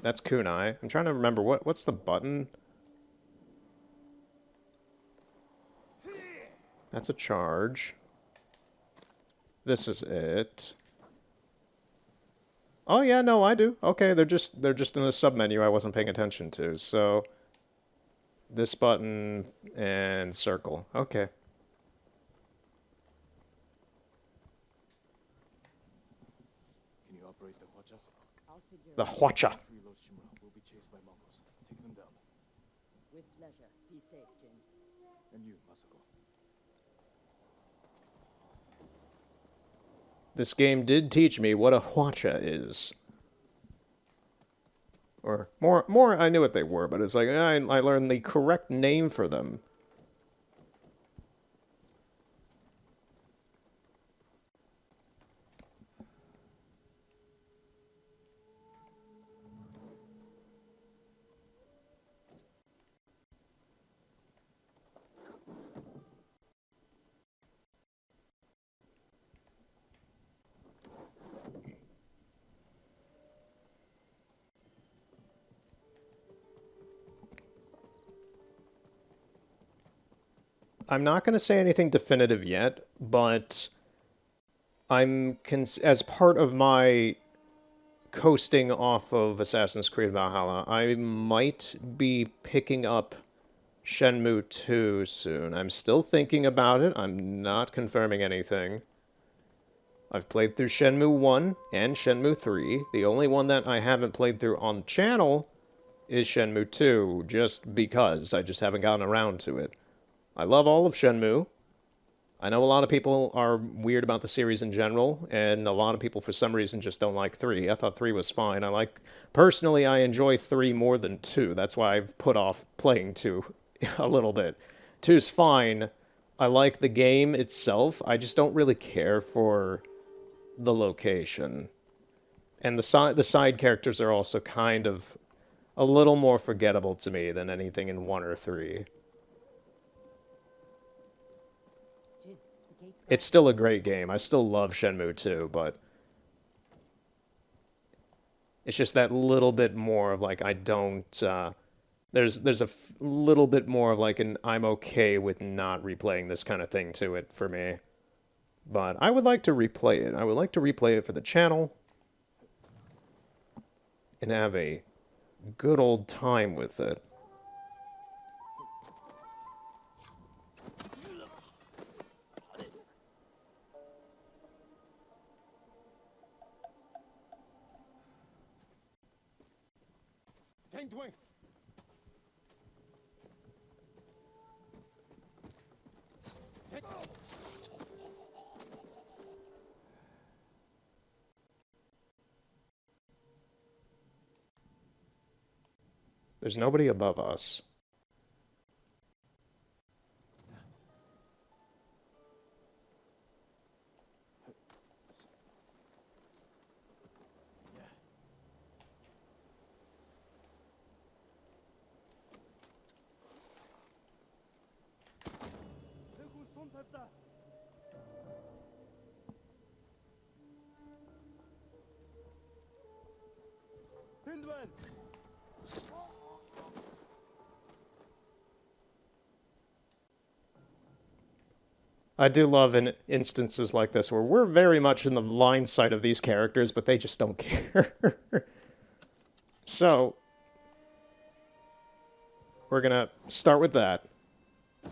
That's kunai. I'm trying to remember what's the button? That's a charge. This is it. Oh yeah, no, I do. Okay, they're just in a submenu I wasn't paying attention to. So this button and circle. Okay. Can you operate the Hwacha? I'll figure The it out. Hwacha. Free Lord Shimura will be chased by Mongols. Take them down. With pleasure. Be safe, Jin. And you, Masako. This game did teach me what a Hwacha is. Or more I knew what they were, but it's like I learned the correct name for them. I'm not going to say anything definitive yet, but as part of my coasting off of Assassin's Creed Valhalla, I might be picking up Shenmue 2 soon. I'm still thinking about it. I'm not confirming anything. I've played through Shenmue 1 and Shenmue 3. The only one that I haven't played through on the channel is Shenmue 2, just because I just haven't gotten around to it. I love all of Shenmue. I know a lot of people are weird about the series in general, and a lot of people for some reason just don't like 3. I thought 3 was fine. Personally, I enjoy 3 more than 2. That's why I've put off playing 2 a little bit. 2's fine. I like the game itself. I just don't really care for the location. And the side characters are also kind of a little more forgettable to me than anything in 1 or 3. Jin, the gate's It's still a great game. I still love Shenmue 2, but it's just that little bit more of like I don't. There's a little bit more of like an I'm okay with not replaying this kind of thing to it for me. But I would like to replay it. I would like to replay it for the channel and have a good old time with it. There's nobody above us. I do love in instances like this where we're very much in the line sight of these characters, but they just don't care. So, we're gonna start with that. This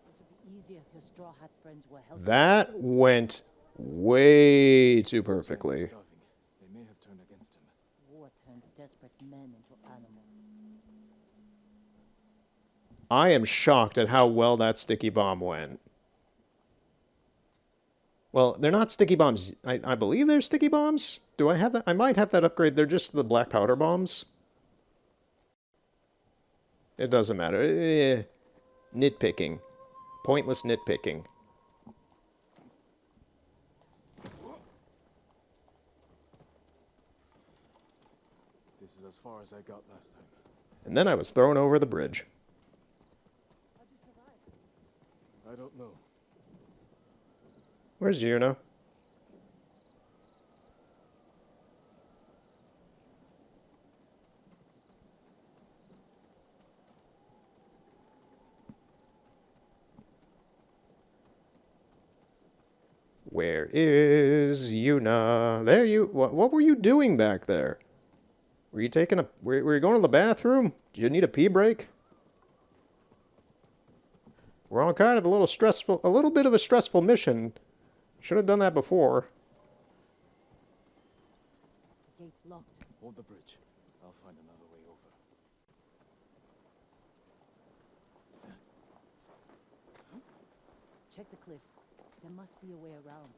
would be easier if your straw hat friends were healthy. That went way too perfectly. Starving. They may have turned against him. War turns desperate men into animals. I am shocked at how well that sticky bomb went. Well, they're not sticky bombs. I believe they're sticky bombs. Do I have that? I might have that upgrade. They're just the black powder bombs. It doesn't matter. Nitpicking. Pointless nitpicking. This is as far as I got last time. And then I was thrown over the bridge. I don't know. Where's Yuna? Where is Yuna? There you... What were you doing back there? Were you taking a... Were you going to the bathroom? Did you need a pee break? We're on kind of a little stressful... A little bit of a stressful mission. Should have done that before. Gates locked. Hold the bridge. I'll find another way over. Check the cliff. There must be a way around.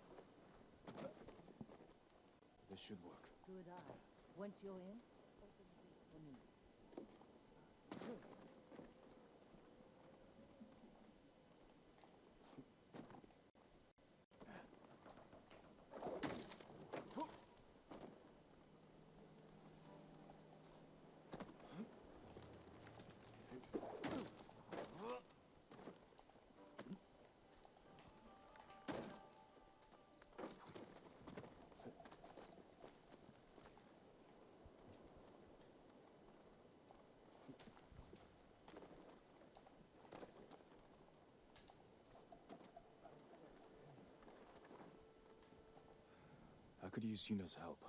This should work. Good eye. Once you're in, open the gate for me. I could use Yuna's help.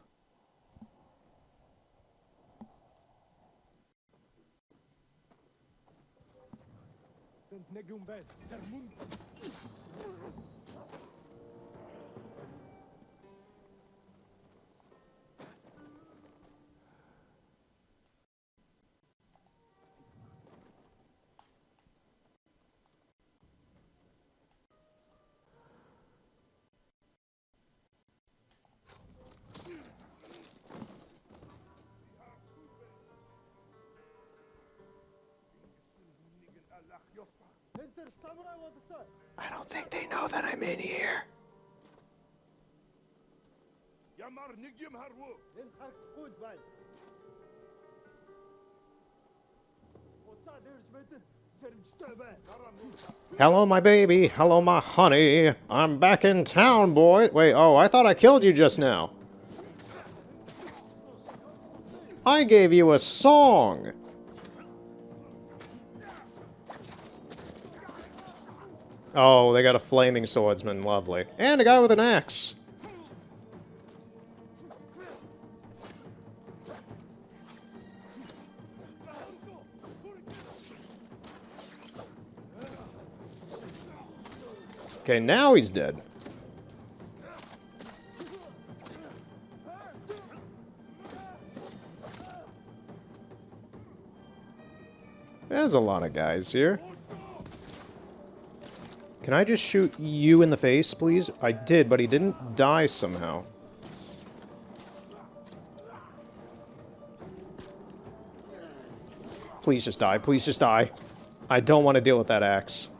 I don't think they know that I'm in here. Hello, my baby. Hello, my honey. I'm back in town, boy. Wait, oh, I thought I killed you just now. I gave you a song. Oh, they got a flaming swordsman. Lovely. And a guy with an axe. Okay, now he's dead. There's a lot of guys here. Can I just shoot you in the face, please? I did, but he didn't die somehow. Please just die. Please just die. I don't want to deal with that axe.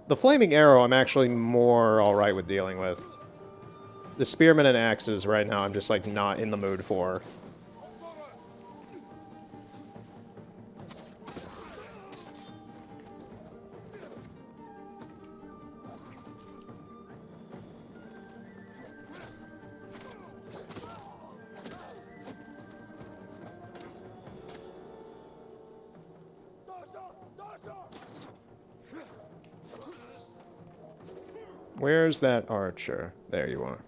The flaming arrow I'm actually more alright with dealing with. The spearmen and axes right now I'm just like not in the mood for. Where's that archer? There you are.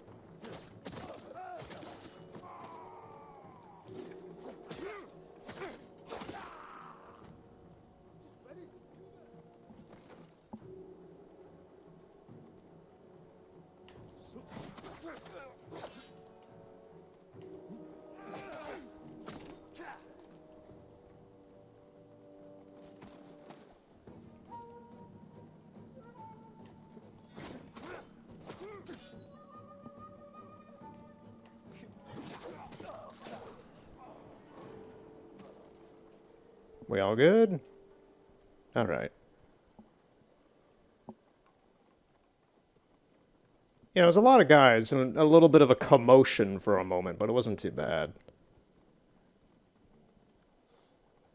We all good? Alright. Yeah, it was a lot of guys and a little bit of a commotion for a moment, but it wasn't too bad.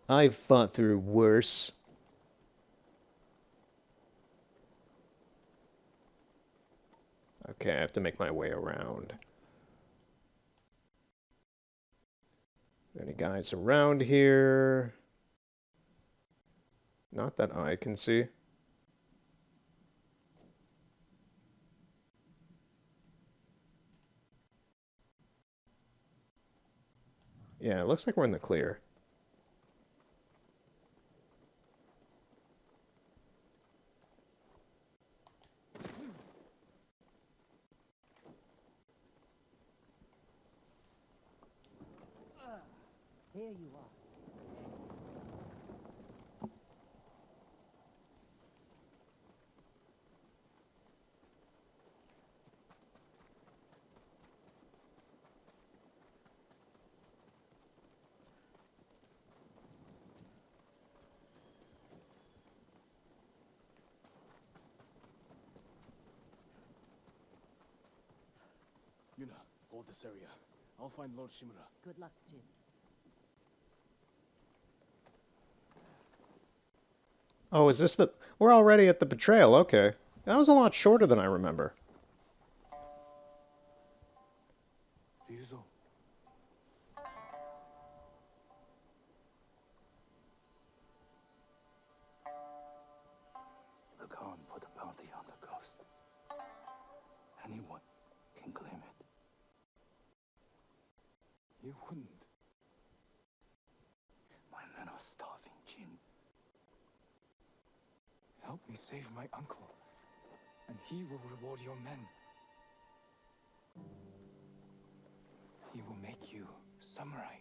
I've fought through worse. Okay, I have to make my way around. Any guys around here? Not that I can see. Yeah, it looks like we're in the clear. Here you are. Yuna, hold this area. I'll find Lord Shimura. Good luck, Jin. Oh, is this the... We're already at the betrayal, okay. That was a lot shorter than I remember. Ryuzo. The Khan put a bounty on the ghost. Anyone can claim it. You wouldn't. My men are starving, Jin. Help me save my uncle, and he will reward your men. He will make you samurai.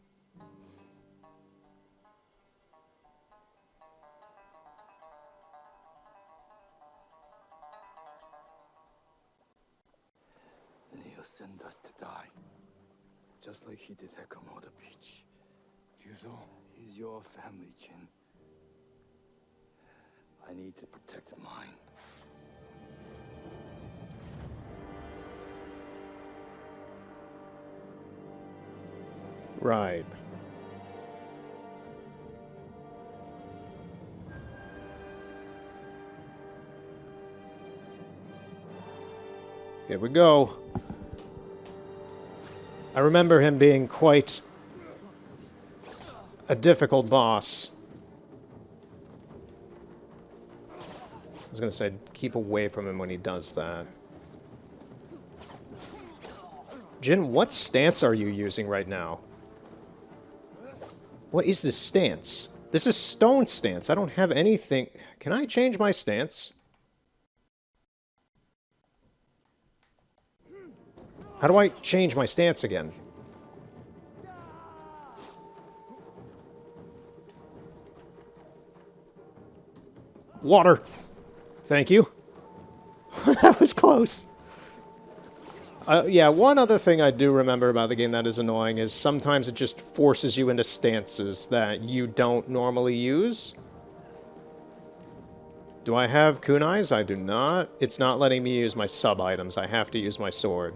Then he'll send us to die. Just like he did at Komoda Beach. Ryuzo, He's your family, Jin. I need to protect mine. Right. Here we go. I remember him being quite a difficult boss. I was gonna say, keep away from him when he does that. Jin, what stance are you using right now? What is this stance? This is stone stance. I don't have anything. Can I change my stance? How do I change my stance again? Water. Thank you. That was close. Yeah, one other thing I do remember about the game that is annoying is sometimes it just forces you into stances that you don't normally use. Do I have kunais? I do not. It's not letting me use my sub-items. I have to use my sword.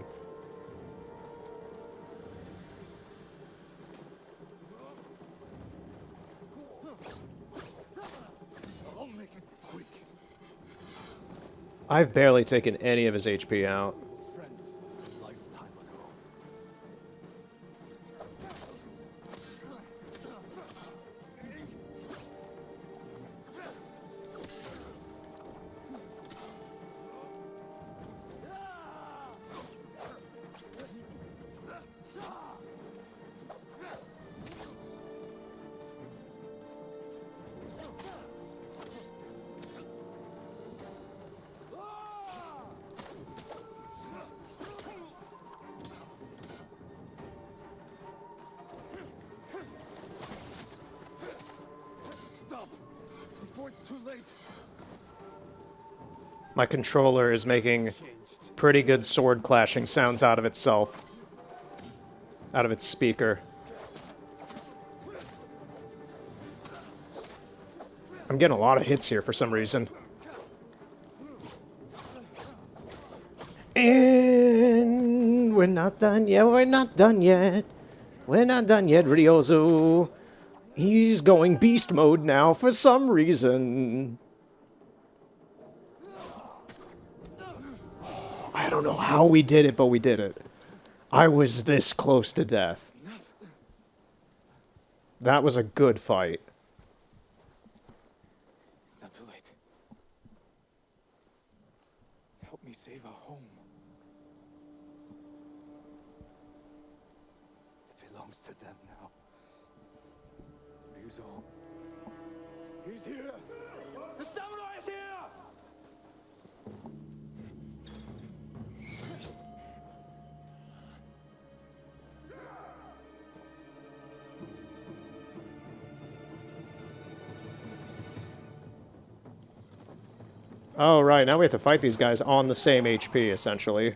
I'll make it quick. I've barely taken any of his HP out. Friends, a lifetime ago. Stop before it's too late. My controller is making pretty good sword clashing sounds out of itself. Out of its speaker. I'm getting a lot of hits here for some reason. And we're not done yet, we're not done yet. We're not done yet, Ryozu. He's going beast mode now for some reason. I don't know how we did it, but we did it. I was this close to death. That was a good fight. It's not too late. Help me save our home. It belongs to them now. Ryuzo. He's here. The samurai is here. Oh, right, now we have to fight these guys on the same HP, essentially.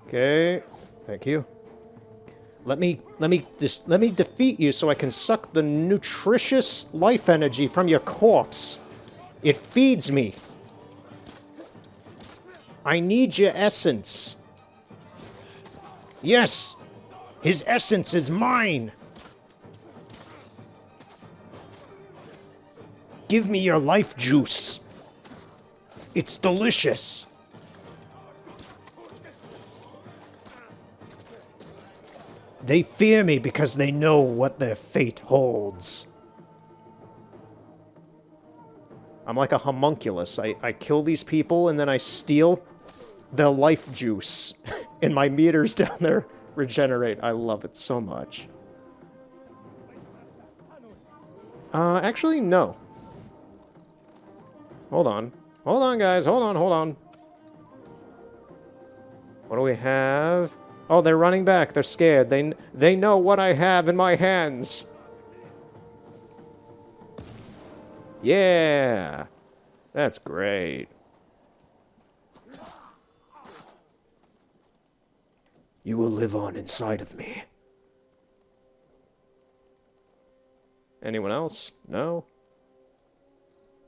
Okay, thank you. Let me defeat you so I can suck the nutritious life energy from your corpse. It feeds me. I need your essence. Yes! His essence is mine! Give me your life juice. It's delicious. They fear me because they know what their fate holds. I'm like a homunculus. I kill these people and then I steal their life juice. And my meters down there regenerate. I love it so much. Actually, no. Hold on. Hold on, guys. Hold on, hold on. What do we have? Oh, they're running back. They're scared. They know what I have in my hands. Yeah. That's great. You will live on inside of me. Anyone else? No?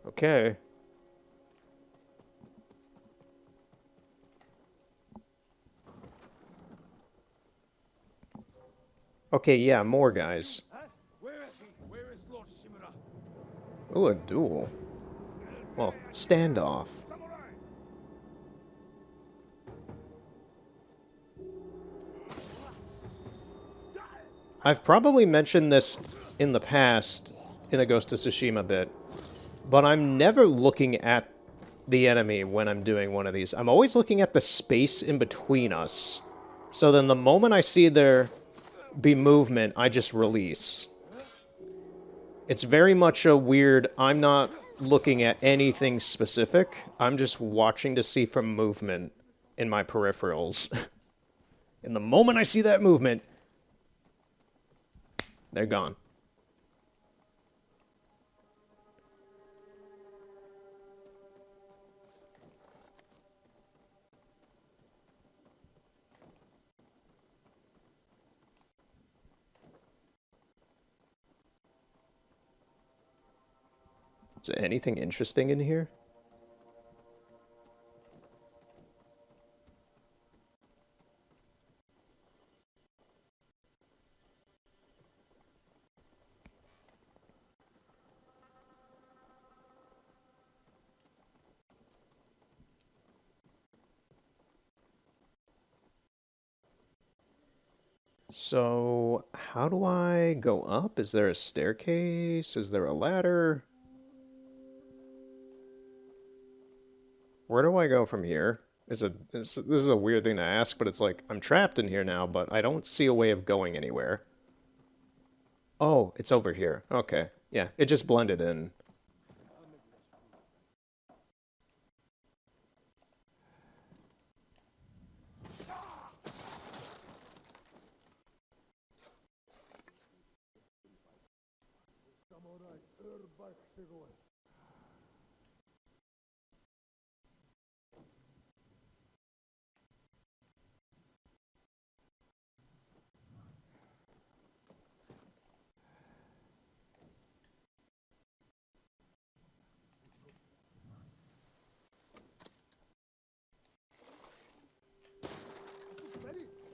Okay. Okay, yeah, more guys. Where is he? Where is Lord Shimura? Ooh, a duel. Well, standoff. I've probably mentioned this in the past in a Ghost of Tsushima bit, but I'm never looking at the enemy when I'm doing one of these. I'm always looking at the space in between us. So then the moment I see there be movement, I just release. It's very much a weird, I'm not looking at anything specific, I'm just watching to see for movement in my peripherals. And the moment I see that movement, they're gone. Is there anything interesting in here? So, how do I go up? Is there a staircase? Is there a ladder? Where do I go from here? This is a weird thing to ask, but it's like, I'm trapped in here now, but I don't see a way of going anywhere. Oh, it's over here. Okay. Yeah, it just blended in.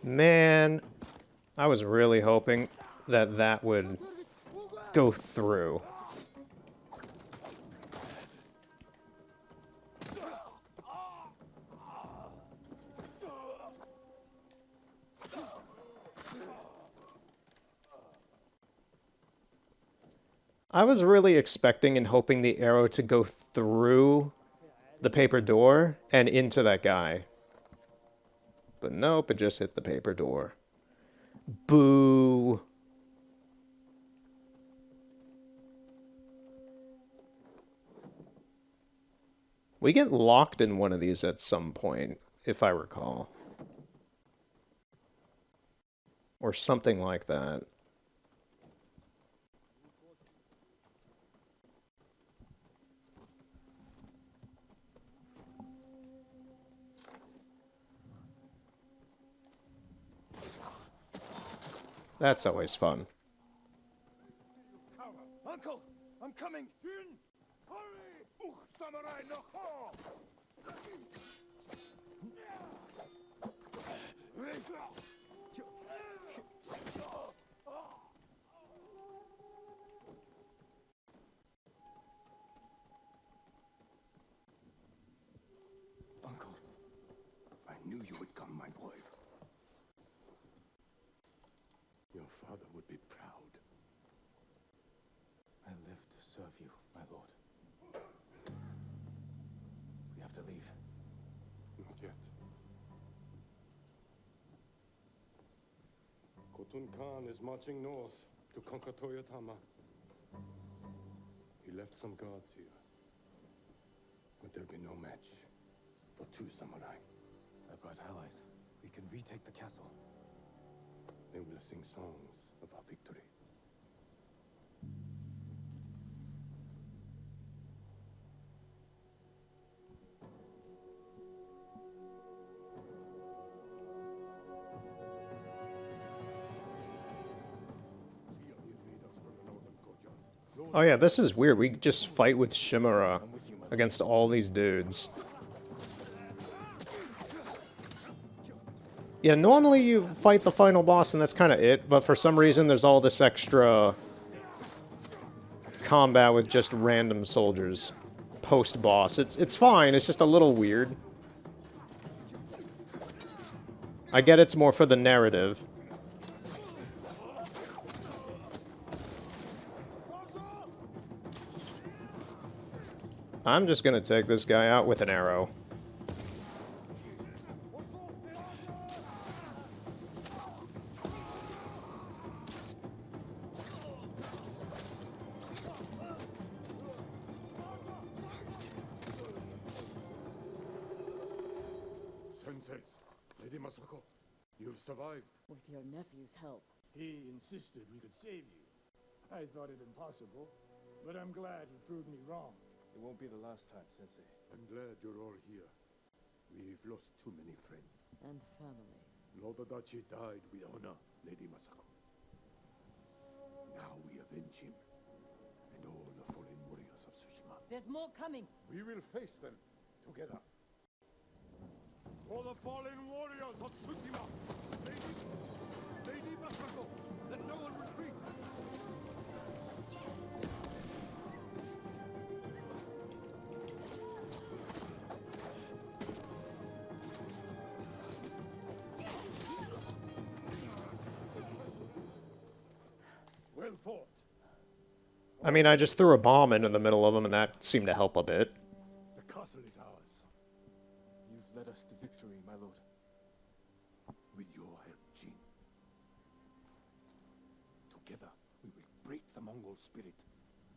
Man, I was really hoping that that would go through. I was really expecting and hoping the arrow to go through the paper door and into that guy. But nope, it just hit the paper door. Boo! We get locked in one of these at some point, if I recall. Or something like that. That's always fun. Uncle, I'm coming. Jin, hurry! Samurai no ho! Uncle, I knew you would come, my boy. Your father would be proud. I live to serve you, my lord. We have to leave. Not yet. Khotun Khan is marching north to conquer Toyotama. He left some guards here. But there'll be no match for 2 samurai. I brought allies. We can retake the castle. They will sing songs of our victory. Oh yeah, this is weird. We just fight with Shimura against all these dudes. Yeah, normally you fight the final boss and that's kind of it, but for some reason there's all this extra combat with just random soldiers post-boss. It's fine, it's just a little weird. I get it's more for the narrative. I'm just gonna take this guy out with an arrow. Sensei, Lady Masako, you've survived. With your nephew's help. He insisted we could save you. I thought it impossible, but I'm glad he proved me wrong. It won't be the last time, Sensei. I'm glad you're all here. We've lost too many friends. And family. Lord Adachi died with honor, Lady Masako. Now we avenge him and all the fallen warriors of Tsushima. There's more coming. We will face them together. For the fallen warriors of Tsushima, they must go. Let no one retreat. Well fought. I mean, I just threw a bomb into the middle of them, and that seemed to help a bit. The castle is ours. You've led us to victory, my lord. With your help, Jin. Together, we will break the Mongol spirit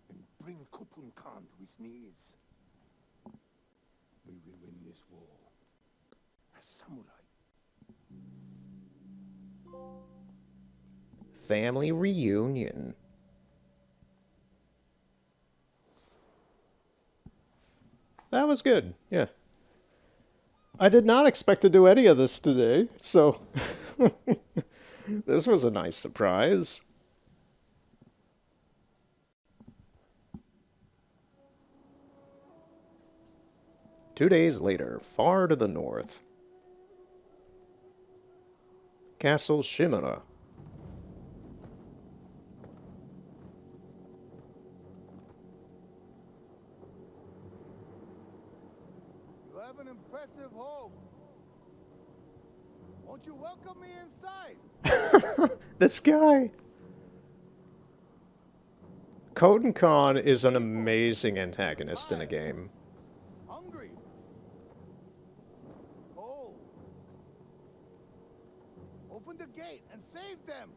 and bring Kupun Khan to his knees. We will win this war as samurai. Family reunion. That was good, yeah. I did not expect to do any of this today, so this was a nice surprise. Two days later, far to the north. Castle Shimura. You have an impressive home. Won't you welcome me inside? This guy. Khoten Khan is an amazing antagonist in a game. Hungry. Oh. Open the gate and save them.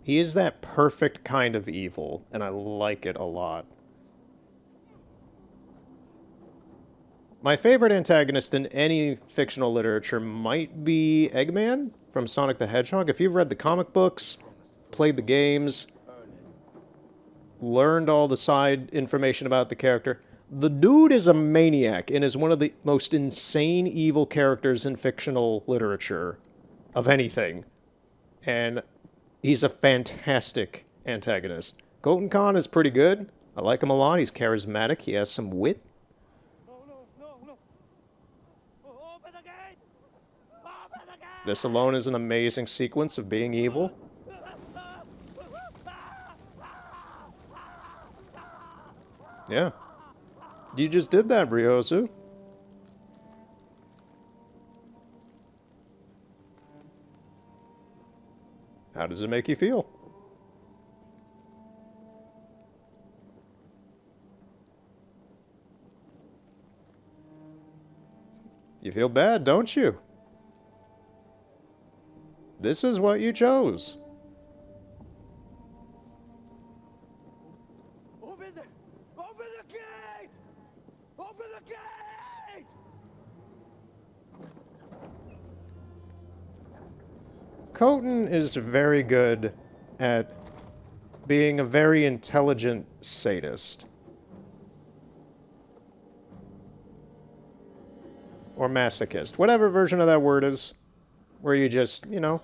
He is that perfect kind of evil, and I like it a lot. My favorite antagonist in any fictional literature might be Eggman from Sonic the Hedgehog. If you've read the comic books, played the games, learned all the side information about the character, the dude is a maniac and is one of the most insane evil characters in fictional literature of anything. And he's a fantastic antagonist. Khoten Khan is pretty good. I like him a lot. He's charismatic. He has some wit. This alone is an amazing sequence of being evil. Yeah. You just did that, Ryozu. How does it make you feel? You feel bad, don't you? This is what you chose. Open the gate! Open the gate! Khoten is very good at being a very intelligent sadist. Or masochist. Whatever version of that word is. Where you just, you know,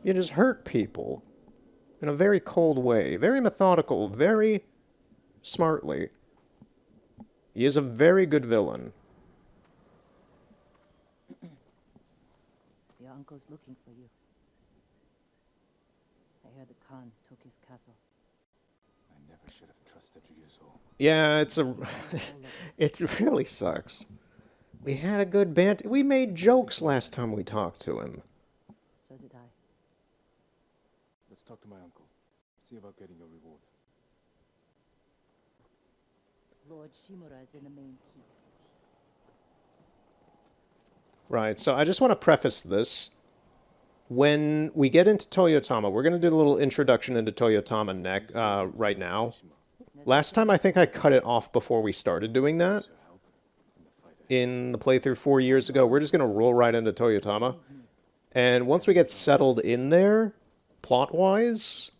you just hurt people. In a very cold way. Very methodical. Very smartly. He is a very good villain. Your uncle's looking for you. I heard the Khan took his castle. I never should have trusted you so. Yeah, it really sucks. We had a good banter. We made jokes last time we talked to him. So did I. Let's talk to my uncle. See about getting your reward. Lord Shimura is in the main keep. Right, so I just want to preface this. When we get into Toyotama, we're going to do a little introduction into Toyotama right now. Last time I think I cut it off before we started doing that. In the playthrough 4 years ago, we're just going to roll right into Toyotama. And once we get settled in there, plot-wise,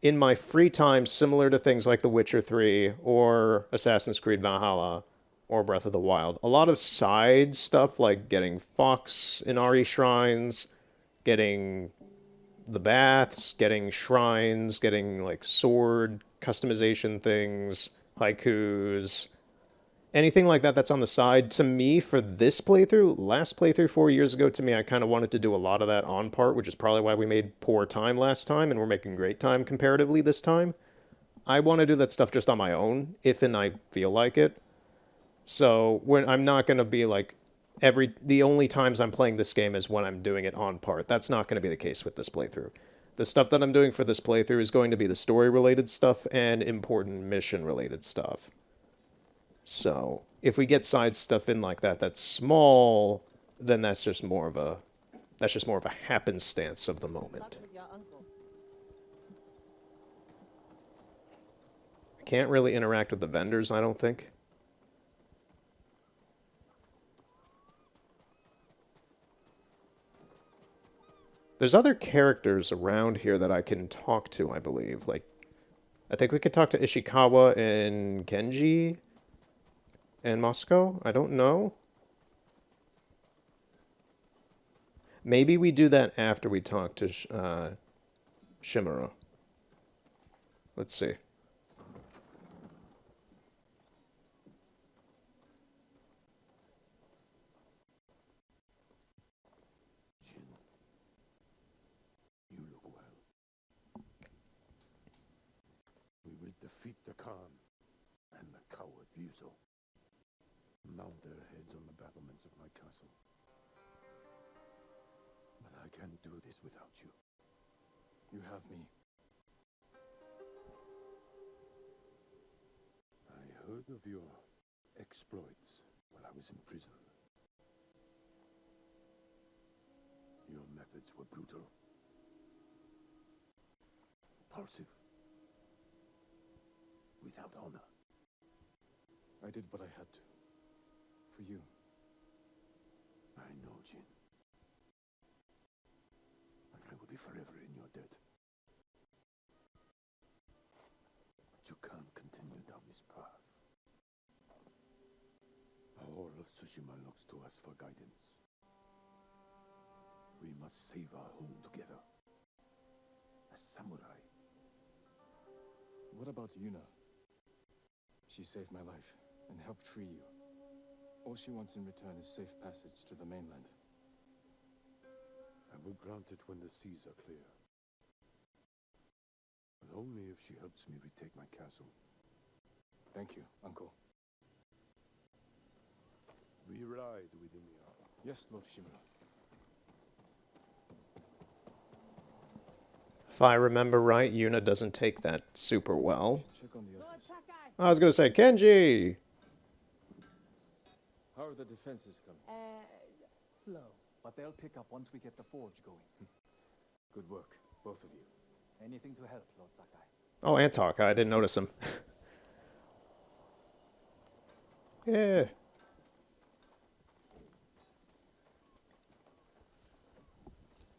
in my free time, similar to things like The Witcher 3 or Assassin's Creed Valhalla or Breath of the Wild, a lot of side stuff like getting Fox in RE shrines, getting the baths, getting shrines, getting like sword customization things, haikus, anything like that that's on the side. To me, for this playthrough, last playthrough 4 years ago, to me, I kind of wanted to do a lot of that on part, which is probably why we made poor time last time, and we're making great time comparatively this time. I want to do that stuff just on my own, if and I feel like it. So when I'm not going to be like, the only times I'm playing this game is when I'm doing it on part. That's not going to be the case with this playthrough. The stuff that I'm doing for this playthrough is going to be the story-related stuff and important mission-related stuff. So if we get side stuff in like that that's small, then that's just more of a happenstance of the moment. With your uncle. I can't really interact with the vendors, I don't think. There's other characters around here that I can talk to, I believe. Like, I think we could talk to Ishikawa and Kenji and Moscow. I don't know. Maybe we do that after we talk to Shimura. Let's see. You look well. We will defeat the Khan and the coward Ryuzo. Mount their heads on the battlements of my castle. But I can't do this without you. You have me. I heard of your exploits while I was in prison. Your methods were brutal. Impulsive. Without honor. I did what I had to. For you. I know, Jin. And I will be forever in your debt. But you can't continue down this path. All of Tsushima looks to us for guidance. We must save our home together. As samurai. What about Yuna? She saved my life and helped free you. All she wants in return is safe passage to the mainland. I will grant it when the seas are clear. But only if she helps me retake my castle. Thank you, Uncle. We ride within the hour. Yes, Lord Shimura. If I remember right, Yuna doesn't take that super well. Check on the others. I was going to say, Kenji! How are the defenses coming? Slow, but they'll pick up once we get the forge going. Good work, both of you. Anything to help, Lord Sakai. Oh, and Taka. I didn't notice him. Yeah.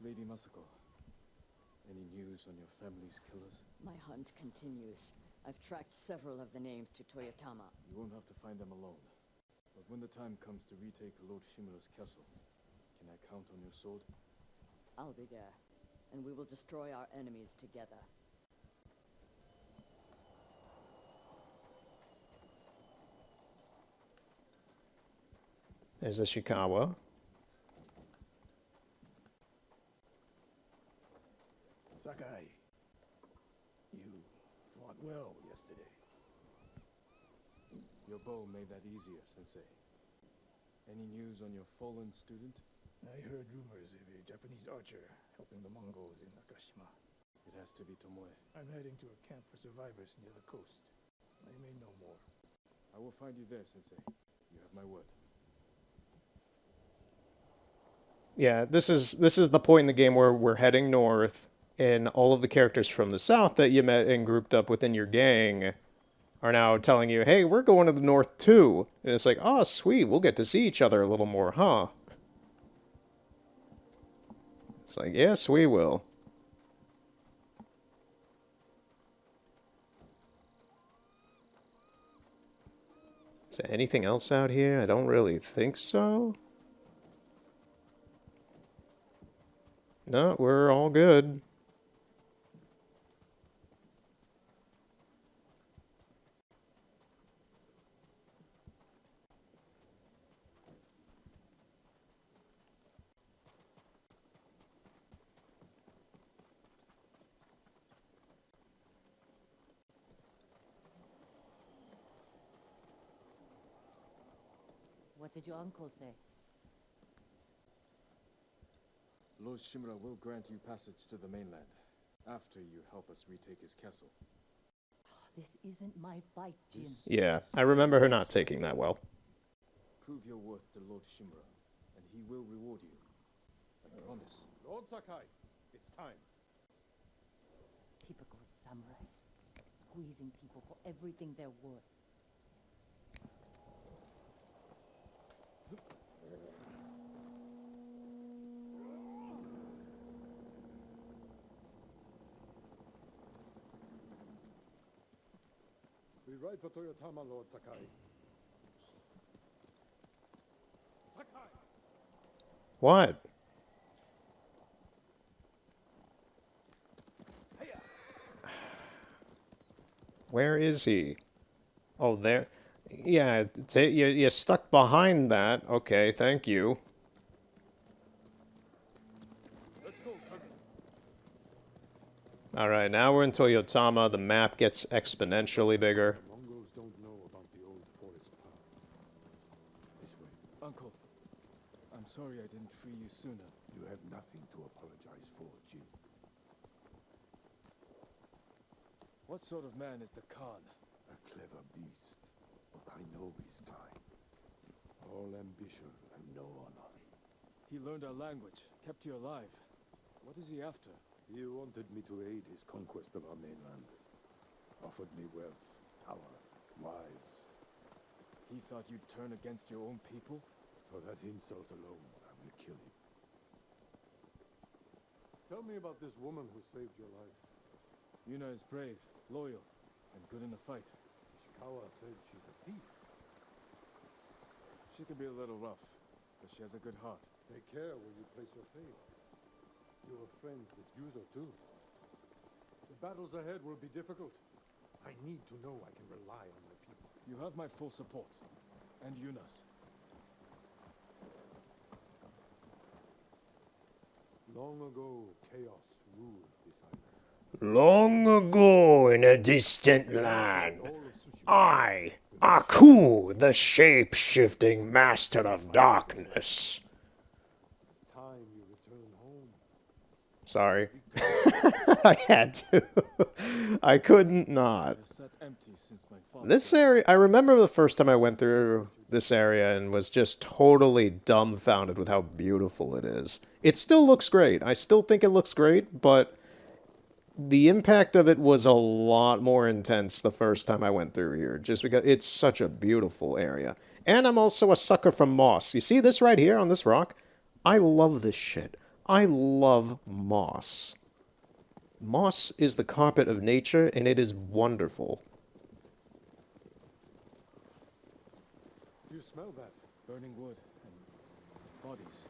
Lady Masako, any news on your family's killers? My hunt continues. I've tracked several of the names to Toyotama. You won't have to find them alone. But when the time comes to retake Lord Shimura's castle, can I count on your sword? I'll be there, and we will destroy our enemies together. There's Ishikawa. Sakai, you fought well yesterday. Your bow made that easier, Sensei. Any news on your fallen student? I heard rumors of a Japanese archer helping the Mongols in Nakashima. It has to be Tomoe. I'm heading to a camp for survivors near the coast. I may know more. I will find you there, Sensei. You have my word. Yeah, this is the point in the game where we're heading north, and all of the characters from the south that you met and grouped up within your gang are now telling you, hey, we're going to the north too. And it's like, oh, sweet, we'll get to see each other a little more, huh? It's like, yes, we will. Is there anything else out here? I don't really think so. No, we're all good. What did your uncle say? Lord Shimura will grant you passage to the mainland, after you help us retake his castle. This isn't my fight, Jin. Yeah, I remember her not taking that well. Prove your worth to Lord Shimura, and he will reward you. I promise. Lord Sakai, it's time. Typical samurai. Squeezing people for everything they're worth. We ride for Toyotama, Lord Sakai. Sakai! What? Where is he? Oh, there. Yeah, you're stuck behind that. Okay, thank you. Let's go, Kage. Alright, now we're in Toyotama. The map gets exponentially bigger. Mongols don't know about the old forest path. This way. Uncle, I'm sorry I didn't free you sooner. You have nothing to apologize for, Jin. What sort of man is the Khan? A clever beast, but I know his kind. All ambition and no honor. He learned our language, kept you alive. What is he after? He wanted me to aid his conquest of our mainland. Offered me wealth, power, wives. He thought you'd turn against your own people? For that insult alone, I will kill him. Tell me about this woman who saved your life. Yuna is brave, loyal, and good in a fight. Ishikawa said she's a thief. She can be a little rough, but she has a good heart. Take care where you place your faith. You are friends with Yuzo too. The battles ahead will be difficult. I need to know I can rely on my people. You have my full support, and Yuna's. Long ago, chaos ruled this island. Long ago in a distant land, I, Aku, the shape-shifting master of darkness. It's time you return home. Sorry. I had to. I couldn't not. I've sat empty since my father. This area, I remember the first time I went through this area and was just totally dumbfounded with how beautiful it is. It still looks great. I still think it looks great, but the impact of it was a lot more intense the first time I went through here, just because it's such a beautiful area. And I'm also a sucker for moss. You see this right here on this rock? I love this shit. I love moss. Moss is the carpet of nature, and it is wonderful. You smell that? Burning wood and bodies.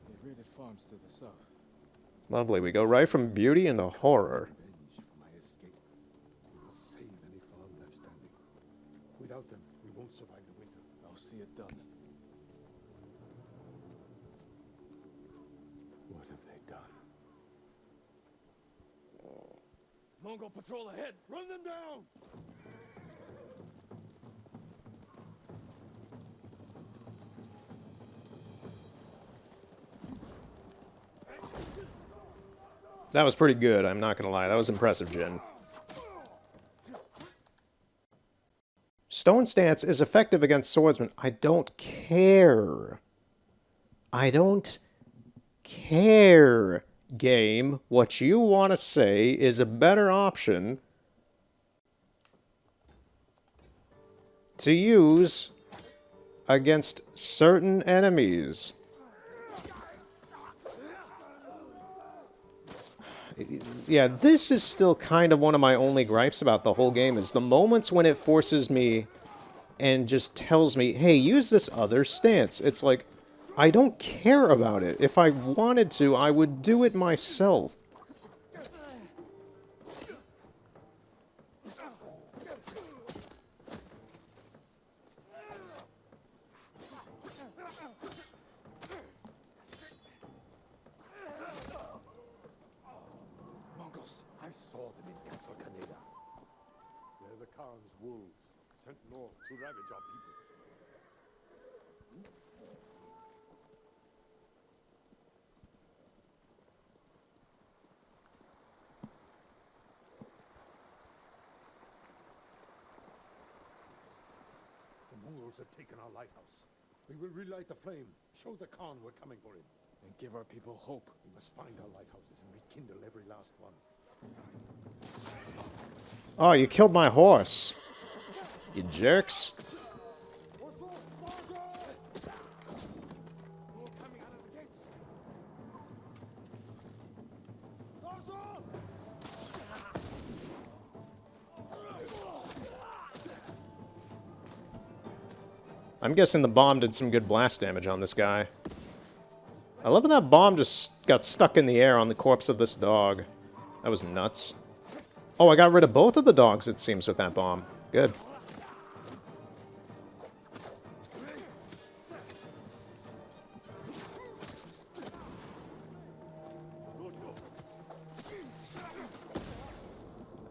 They raided farms to the south. Lovely. We go right from beauty into horror. Revenge for my escape. We must save any farm left standing. Without them, we won't survive the winter. I'll see it done. What have they done? Mongol patrol ahead! Run them down! That was pretty good, I'm not gonna lie. That was impressive, Jin. Stone Stance is effective against swordsmen. I don't care. I don't care, game. What you want to say is a better option to use against certain enemies. Yeah, this is still kind of one of my only gripes about the whole game, is the moments when it forces me and just tells me, hey, use this other stance. It's like, I don't care about it. If I wanted to, I would do it myself. I saw them in Castle Kaneda. They're the Khan's wolves. sent north to ravage our people. The Mongols have taken our lighthouse. We will relight the flame, show the Khan we're coming for him. And give our people hope. We must find our lighthouses and rekindle every last one. Oh, you killed my horse. You jerks. I'm guessing the bomb did some good blast damage on this guy. I love how that bomb just got stuck in the air on the corpse of this dog. That was nuts. Oh, I got rid of both of the dogs, it seems, with that bomb. Good.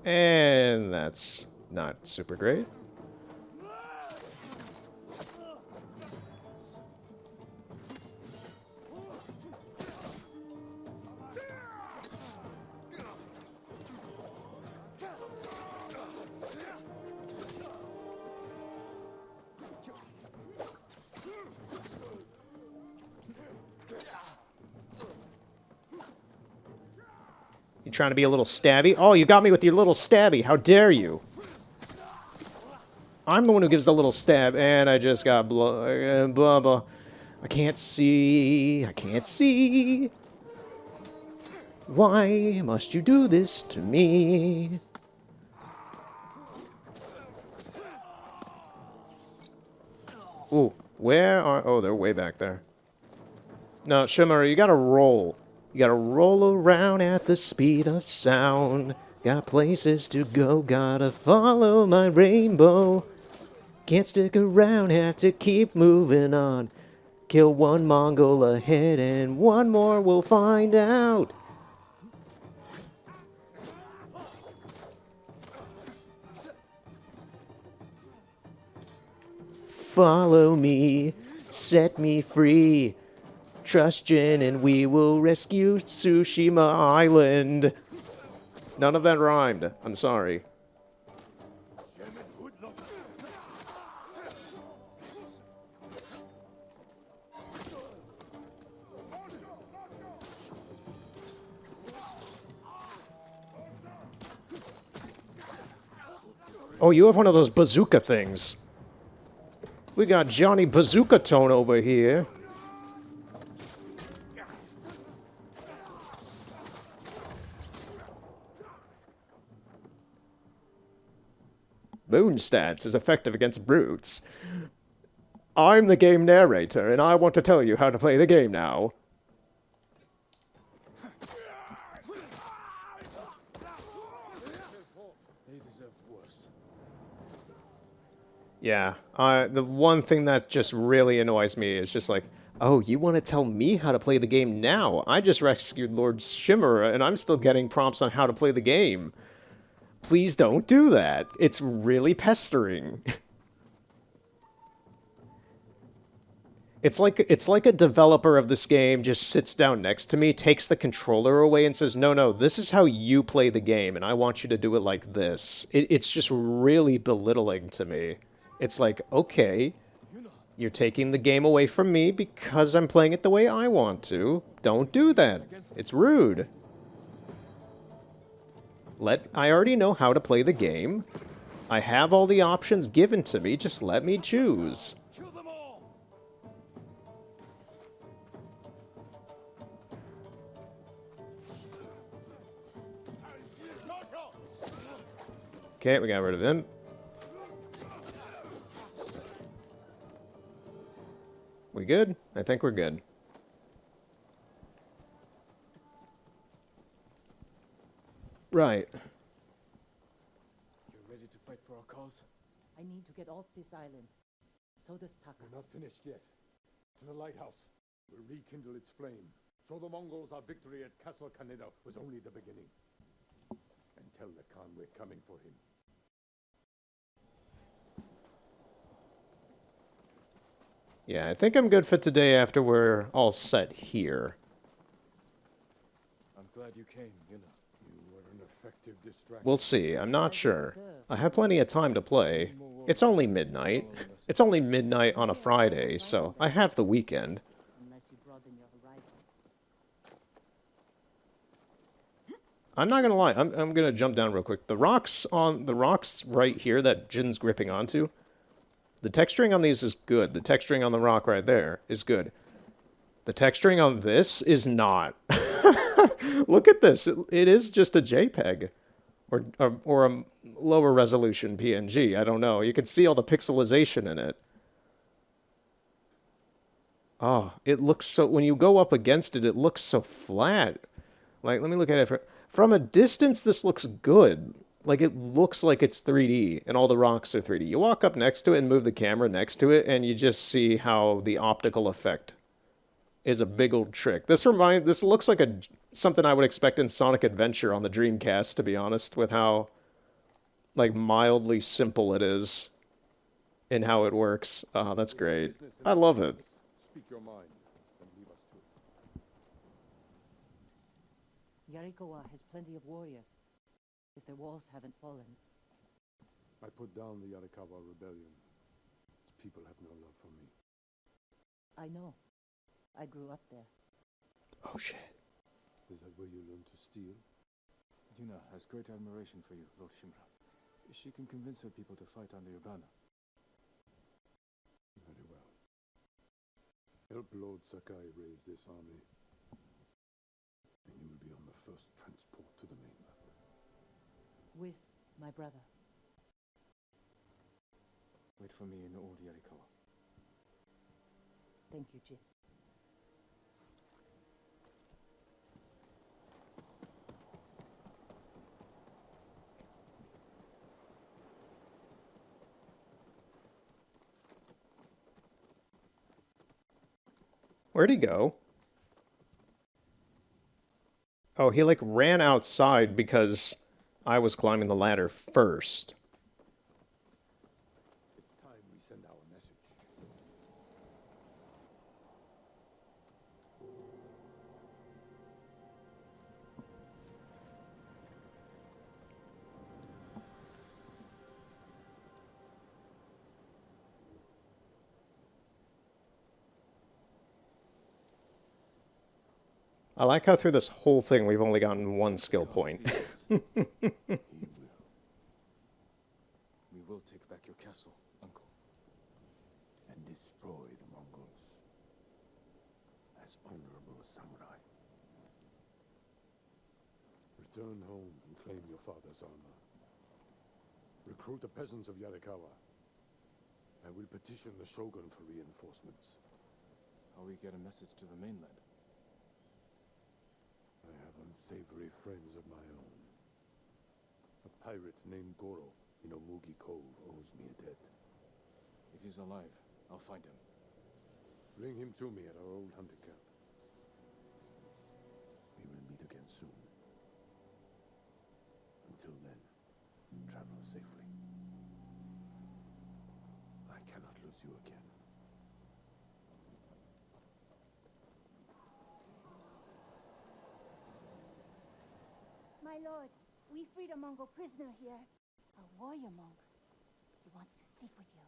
And that's not super great. You trying to be a little stabby? Oh, you got me with your little stabby. How dare you? I'm the one who gives the little stab, and I just got blah, blah, blah. I can't see. I can't see. Why must you do this to me? Ooh, where are... Oh, they're way back there. No, Shimmer, you gotta roll. You gotta roll around at the speed of sound. Got places to go, gotta follow my rainbow. Can't stick around, have to keep moving on. Kill one Mongol ahead and one more we'll find out. Follow me, set me free. Trust Jin and we will rescue Tsushima Island. None of that rhymed. I'm sorry. Oh, you have one of those bazooka things. We got Johnny Bazooka Tone over here. Moon stance is effective against brutes. I'm the game narrator, and I want to tell you how to play the game now. They deserve worse. Yeah, the one thing that just really annoys me is just like, oh, you want to tell me how to play the game now? I just rescued Lord Shimmer, and I'm still getting prompts on how to play the game. Please don't do that. It's really pestering. It's like a developer of this game just sits down next to me, takes the controller away, and says, no, this is how you play the game, and I want you to do it like this. It's just really belittling to me. It's like, okay, you're taking the game away from me because I'm playing it the way I want to. Don't do that. It's rude. I already know how to play the game. I have all the options given to me, just let me choose. Kill them all! Okay, we got rid of him. We good? I think we're good. Right. You're ready to fight for our cause? I need to get off this island. So does Taka. We're not finished yet. To the lighthouse. We'll rekindle its flame. Show the Mongols our victory at Castle Kaneda was only the beginning. And tell the Khan we're coming for him. Yeah, I think I'm good for today after we're all set here. I'm glad you came, you know. You were an effective distraction. We'll see, I'm not As you sure. deserve. I have plenty of time to play. It's only midnight. It's only midnight on a Friday, so I have the weekend. Unless you broaden your horizons. I'm not gonna lie, I'm gonna jump down real quick. The rocks right here that Jin's gripping onto, the texturing on these is good. The texturing on the rock right there is good. The texturing on this is not. Look at this. It is just a JPEG. Or a lower resolution PNG. I don't know. You can see all the pixelization in it. Oh, it looks so... When you go up against it, it looks so flat. Like, let me look at it. From a distance, this looks good. Like, it looks like it's 3D, and all the rocks are 3D. You walk up next to it and move the camera next to it, and you just see how the optical effect is a big old trick. This looks like something I would expect in Sonic Adventure on the Dreamcast, to be honest, with how, like, mildly simple it is in how it works. Oh, that's great. I love it. Speak your mind and leave us to it. Yarikawa has plenty of warriors. If their walls haven't fallen. I put down the Yarikawa rebellion. Its people have no love for me. I know. I grew up there. Oh, shit. Is that where you learned to steal? Yuna has great admiration for you, Lord Shimura. She can convince her people to fight under your banner. Very well. Help Lord Sakai raise this army, and you will be on the first transport to the mainland. With my brother. Wait for me in Old Yarikawa. Thank you, Jin. Where'd he go? Oh, he like ran outside because I was climbing the ladder first. It's time we send our message. I like how through this whole thing we've only gotten one skill point. We will take back your castle, Uncle. And destroy the Mongols. As honorable samurai. Return home and claim your father's honor. Recruit the peasants of Yarikawa. I will petition the Shogun for reinforcements. How we get a message to the mainland? I have unsavory friends of my own. A pirate named Goro in Omugi Cove owes me a debt. If he's alive, I'll find him. Bring him to me at our old hunting camp. We will meet again soon. Until then, travel safely. I cannot lose you again. My lord, we freed a Mongol prisoner here. A warrior monk. He wants to speak with you.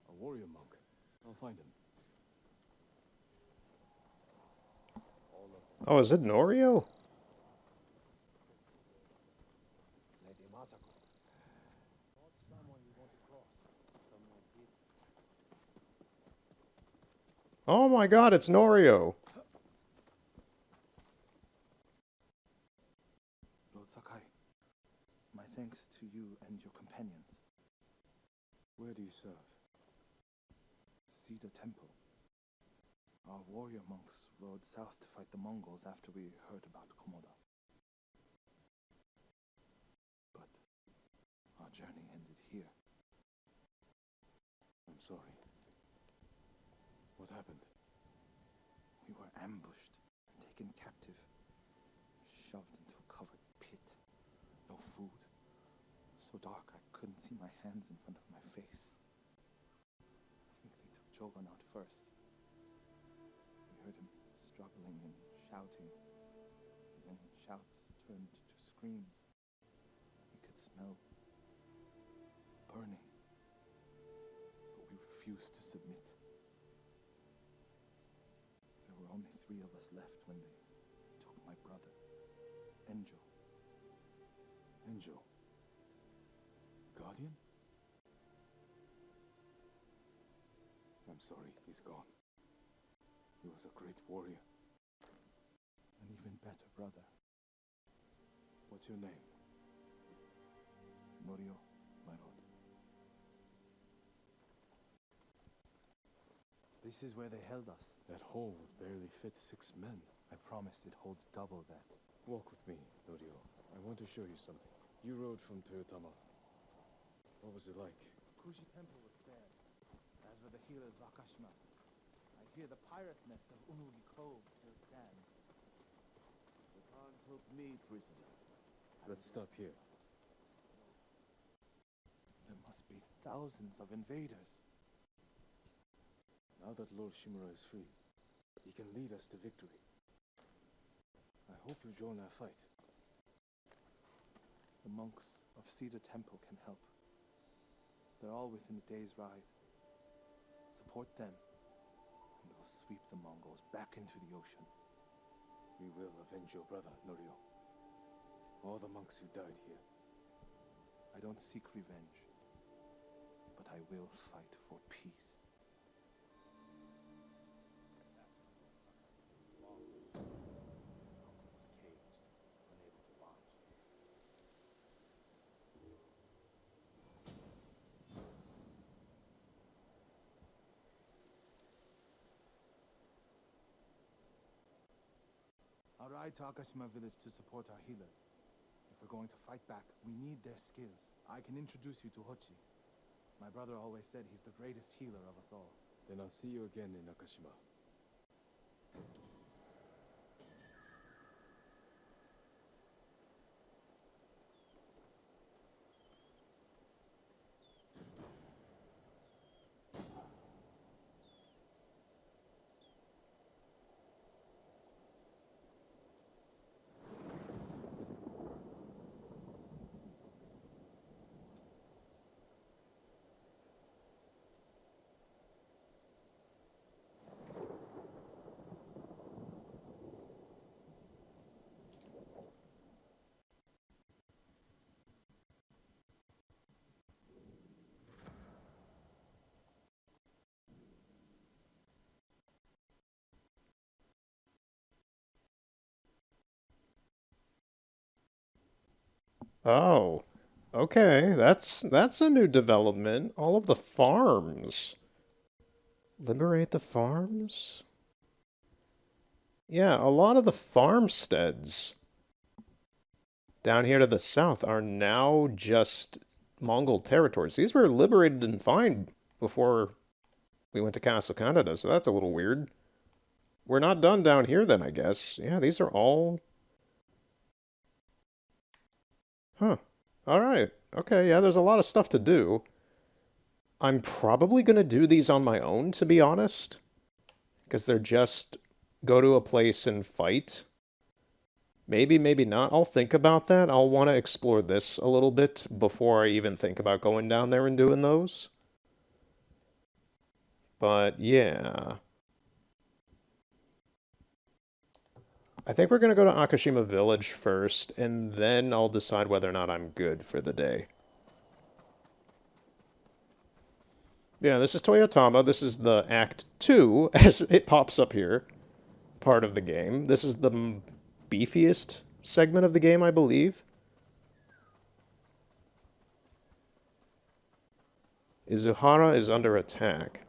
A warrior monk. I'll find him. Oh, is it Norio? Lady Masako. Not someone you want to cross. Someone here. Oh my god, it's Norio! Lord Sakai, my thanks to you and your companions. Where do you serve? Cedar Temple. Our warrior monks rode south to fight the Mongols after we heard about Komoda. But our journey ended here. I'm sorry. What happened? We were ambushed and taken captive, shoved into a covered pit. No food. So dark I couldn't see my hands in front of my face. I think they took Jogan out first. struggling and shouting. And then shouts turned to screams. We could smell burning. But we refused to submit. There were only 3 of us left when they took my brother, Enjo. Enjo. Guardian? I'm sorry, he's gone. He was a great warrior. An even better brother, What's your name? Norio, my lord. This is where they held us. That hole would barely fit 6 men. I promised it holds double that. Walk with me, Norio. I want to show you something. You rode from Toyotama. What was it like? Kushi Temple was spared, as were the healers of Akashima. I hear the pirate's nest of Unugi Cove still stands. The Khan took me prisoner. Let's stop here. There must be thousands of invaders. Now that Lord Shimura is free, he can lead us to victory. I hope you join our fight. The monks of Cedar Temple can help. They're all within a day's ride. Support them, and we'll sweep the Mongols back into the ocean. We will avenge your brother, Norio. All the monks who died here. I don't seek revenge, but I will fight for peace. I'll ride to Akashima village to support our healers. If we're going to fight back, we need their skills. I can introduce you to Hochi. My brother always said he's the greatest healer of us all. Then I'll see you again in Nakashima. Oh, okay. That's a new development. All of the farms. Liberate the farms? Yeah, a lot of the farmsteads down here to the south are now just Mongol territories. These were liberated and fine before we went to Castle Canada, so that's a little weird. We're not done down here then, I guess. Yeah, these are all... Huh. Alright. Okay, yeah, there's a lot of stuff to do. I'm probably going to do these on my own, to be honest. Because they're just go to a place and fight. Maybe, maybe not. I'll think about that. I'll want to explore this a little bit before I even think about going down there and doing those. But, yeah. I think we're going to go to Akashima Village first, and then I'll decide whether or not I'm good for the day. Yeah, this is Toyotama. This is the Act 2, as it pops up here, part of the game. This is the beefiest segment of the game, I believe. Izuhara is under attack.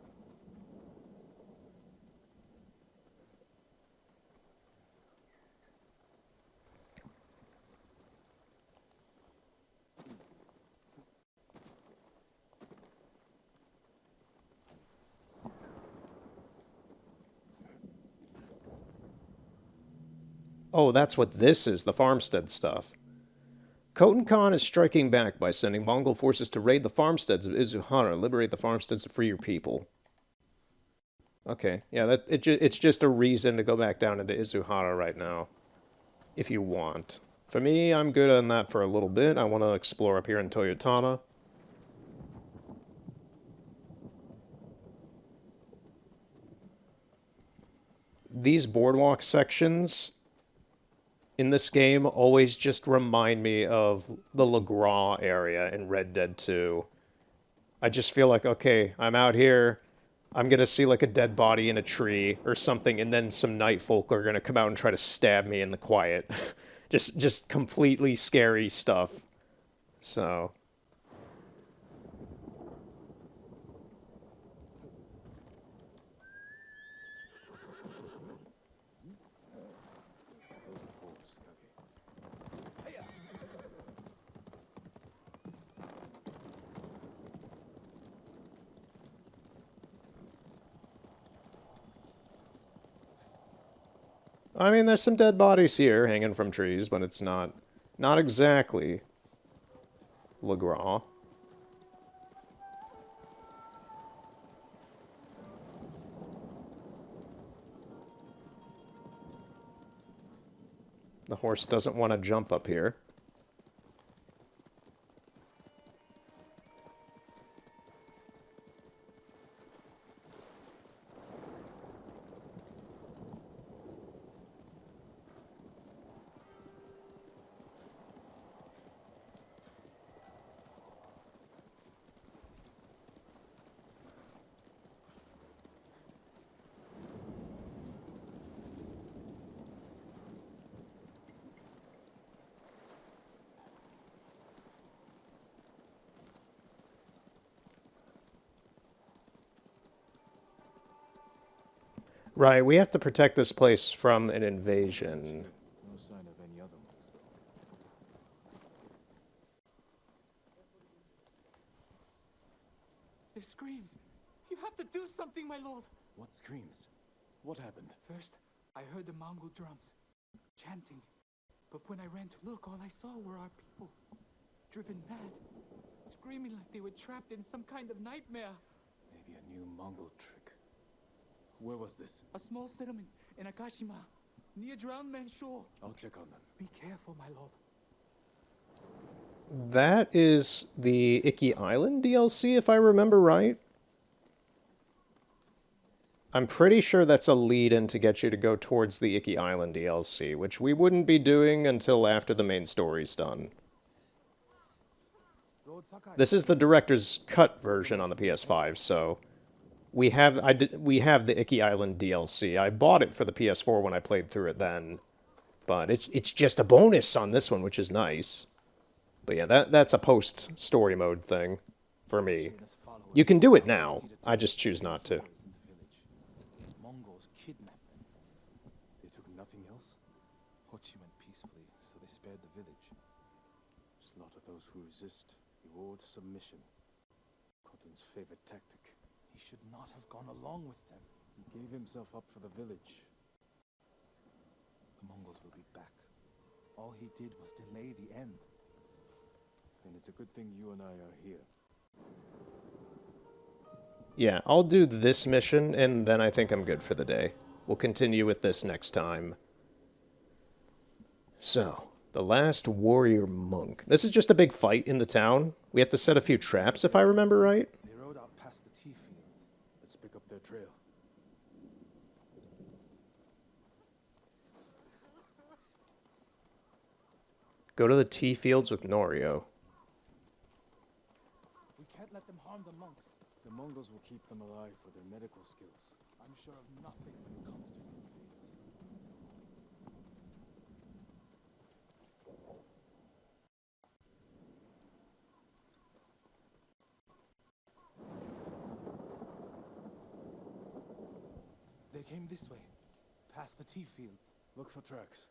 Oh, that's what this is, the farmstead stuff. Khotan Khan is striking back by sending Mongol forces to raid the farmsteads of Izuhara. Liberate the farmsteads to free your people. Okay, yeah, it's just a reason to go back down into Izuhara right now, if you want. For me, I'm good on that for a little bit. I want to explore up here in Toyotama. These boardwalk sections in this game always just remind me of the LeGras area in Red Dead 2. I just feel like, okay, I'm out here, I'm gonna see like a dead body in a tree or something, and then some night folk are gonna come out and try to stab me in the quiet. just completely scary stuff. So I mean, there's some dead bodies here hanging from trees, but it's not exactly LeGras. The horse doesn't want to jump up here. Right, we have to protect this place from an invasion. No sign of any other ones, though. Their screams! You have to do something, my lord! What screams? What happened? First, I heard the Mongol drums, chanting. But when I ran to look, all I saw were our people, driven mad, screaming like they were trapped in some kind of nightmare. Maybe a new Mongol trick. Where was this? A small settlement in Akashima, near Drowned Man's Shore. I'll check on them. Be careful, my lord. That is the Icky Island DLC, if I remember right. I'm pretty sure that's a lead-in to get you to go towards the Icky Island DLC, which we wouldn't be doing until after the main story's done. This is the director's cut version on the PS5, so we have the Icky Island DLC. I bought it for the PS4 when I played through it then, but it's just a bonus on this one, which is nice. But yeah, that's a post-story mode thing for me. You can do it now. I just choose not to. Mongols kidnapped them. They took nothing else? Hochi went peacefully, so they spared the village. Slaughter those who resist. Reward submission. Khotun's favorite tactic. He should not have gone along with them. He gave himself up for the village. The Mongols will be back. All he did was delay the end. Then it's a good thing you and I are here. Yeah, I'll do this mission, and then I think I'm good for the day. We'll continue with this next time. So, the last warrior monk. This is just a big fight in the town. We have to set a few traps, if I remember right. They rode out past the tea fields. Let's pick up their trail. Go to the tea fields with Norio. We can't let them harm the monks. The Mongols will keep them alive for their medical skills. I'm sure of nothing when it comes to human beings. They came this way, past the tea fields. Look for tracks.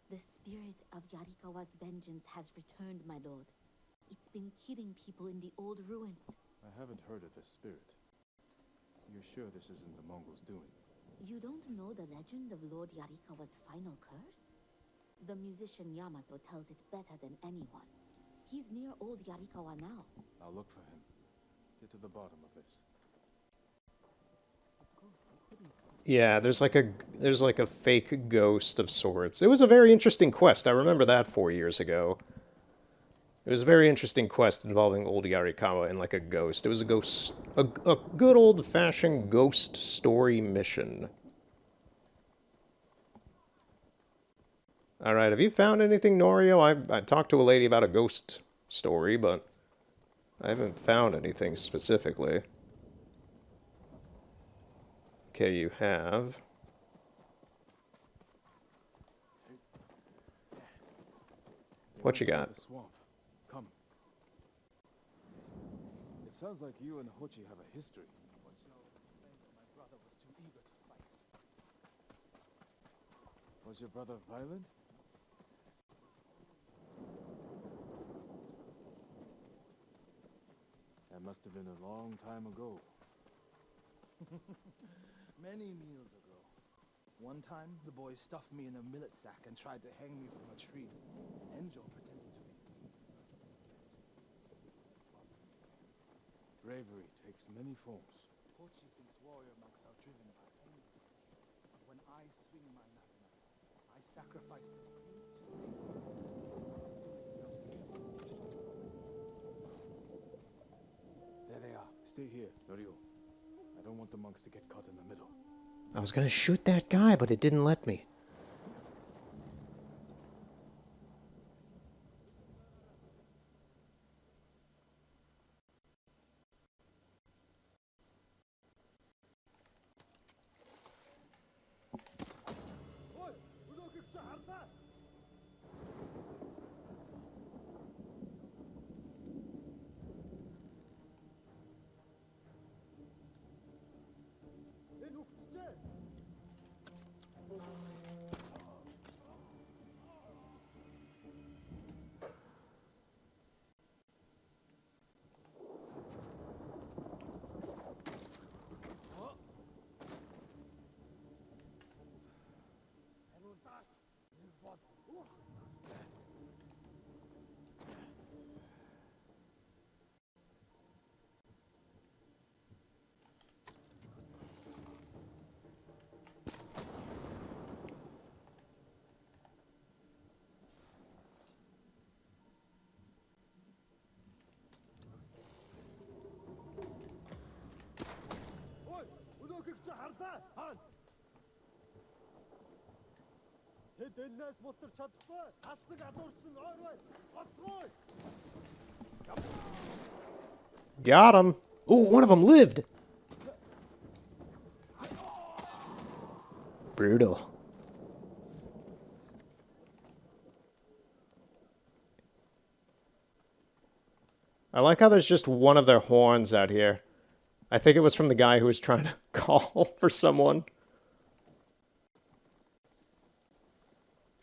The The spirit of Yarikawa's vengeance has returned, my lord. It's been killing people in the old ruins. I haven't heard of this spirit. You're sure this isn't the Mongols' doing? You don't know the legend of Lord Yarikawa's final curse? The musician Yamato tells it better than anyone. He's near old Yarikawa now. I'll look for him. Get to the bottom of this. Yeah, there's like a fake ghost of sorts. It was a very interesting quest. I remember that 4 years ago. It was a very interesting quest involving old Yarikawa and like a ghost. It was a ghost, a good old-fashioned ghost story mission. All right, have you found anything, Norio? I talked to a lady about a ghost story, but I haven't found anything specifically. Okay, you have. What you got? The swamp. Come. It sounds like you and Hochi have a history. My brother was too eager to fight. Was your brother violent? That must have been a long time ago. Many meals ago. One time, the boys stuffed me in a millet sack and tried to hang me from a tree. Enjo pretended to be. Bravery takes many forms. Hochi thinks warrior monks are driven by anger. But when I swing my nagana, I sacrifice the queen to save. There they are. Stay here, Norio. I don't want the monks to get caught in the middle. I was gonna shoot that guy, but it didn't let me. Got him. Ooh, one of them lived. Brutal. I like how there's just one of their horns out here. I think it was from the guy who was trying to call for someone.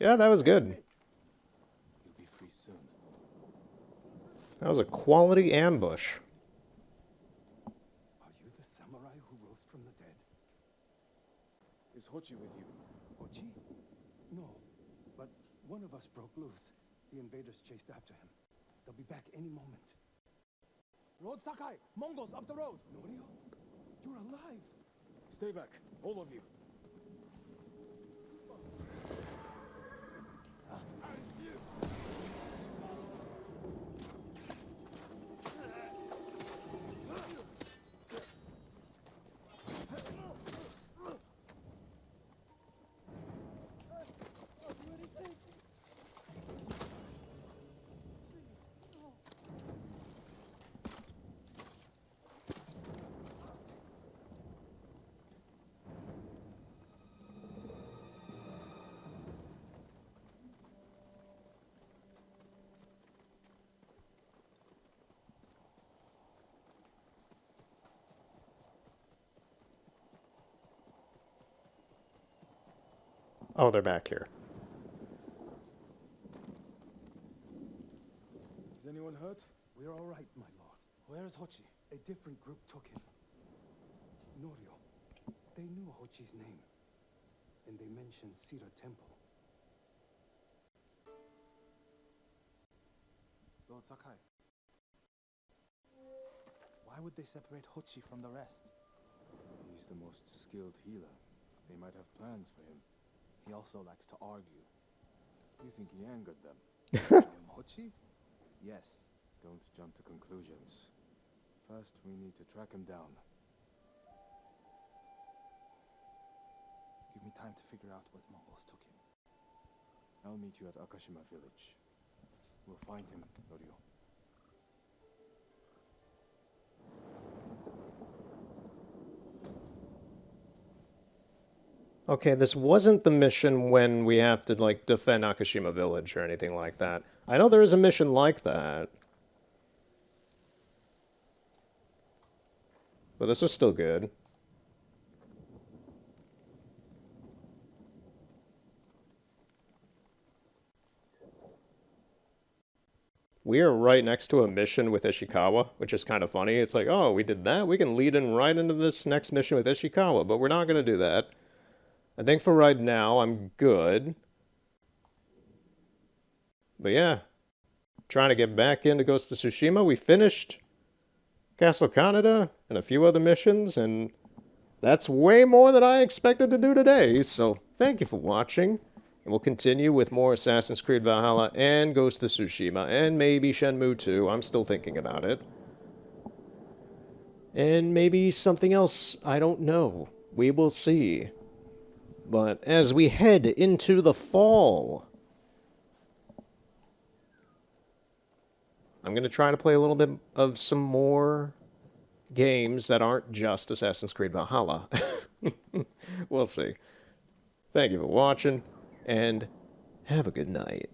Yeah, that was good. You'll be free soon. That was a quality ambush. Are you the samurai who rose from the dead? Is Hochi with you? Hochi? No, but one of us broke loose. The invaders chased after him. They'll be back any moment. Road Sakai! Mongols up the road! Norio? You're alive! Stay back, all of you. Oh, they're back here. hurt? We're all right, my lord. Where is Hochi? A different group took him. Norio. They knew Hochi's name. And they mentioned Cedar Temple. Lord Sakai. Why would they separate Hochi from the rest? He's the most skilled healer. They might have plans for him. He also likes to argue. You think he angered them? Hochi? Yes. Don't jump to conclusions. First, we need to track him down. Give me time to figure out where the Mongols took him. I'll meet you at Akashima village. We'll find him, Norio. Okay, this wasn't the mission when we have to, like, defend Akashima Village or anything like that. I know there is a mission like that. But this was still good. We are right next to a mission with Ishikawa, which is kind of funny. It's like, oh, we did that? We can lead in right into this next mission with Ishikawa, but we're not going to do that. I think for right now, I'm good. But yeah, trying to get back into Ghost of Tsushima. We finished Castle Kaneda and a few other missions, and that's way more than I expected to do today. So thank you for watching, and we'll continue with more Assassin's Creed Valhalla and Ghost of Tsushima, and maybe Shenmue 2. I'm still thinking about it. And maybe something else, I don't know. We will see. But as we head into the fall, I'm going to try to play a little bit of some more games that aren't just Assassin's Creed Valhalla. We'll see. Thank you for watching, and have a good night.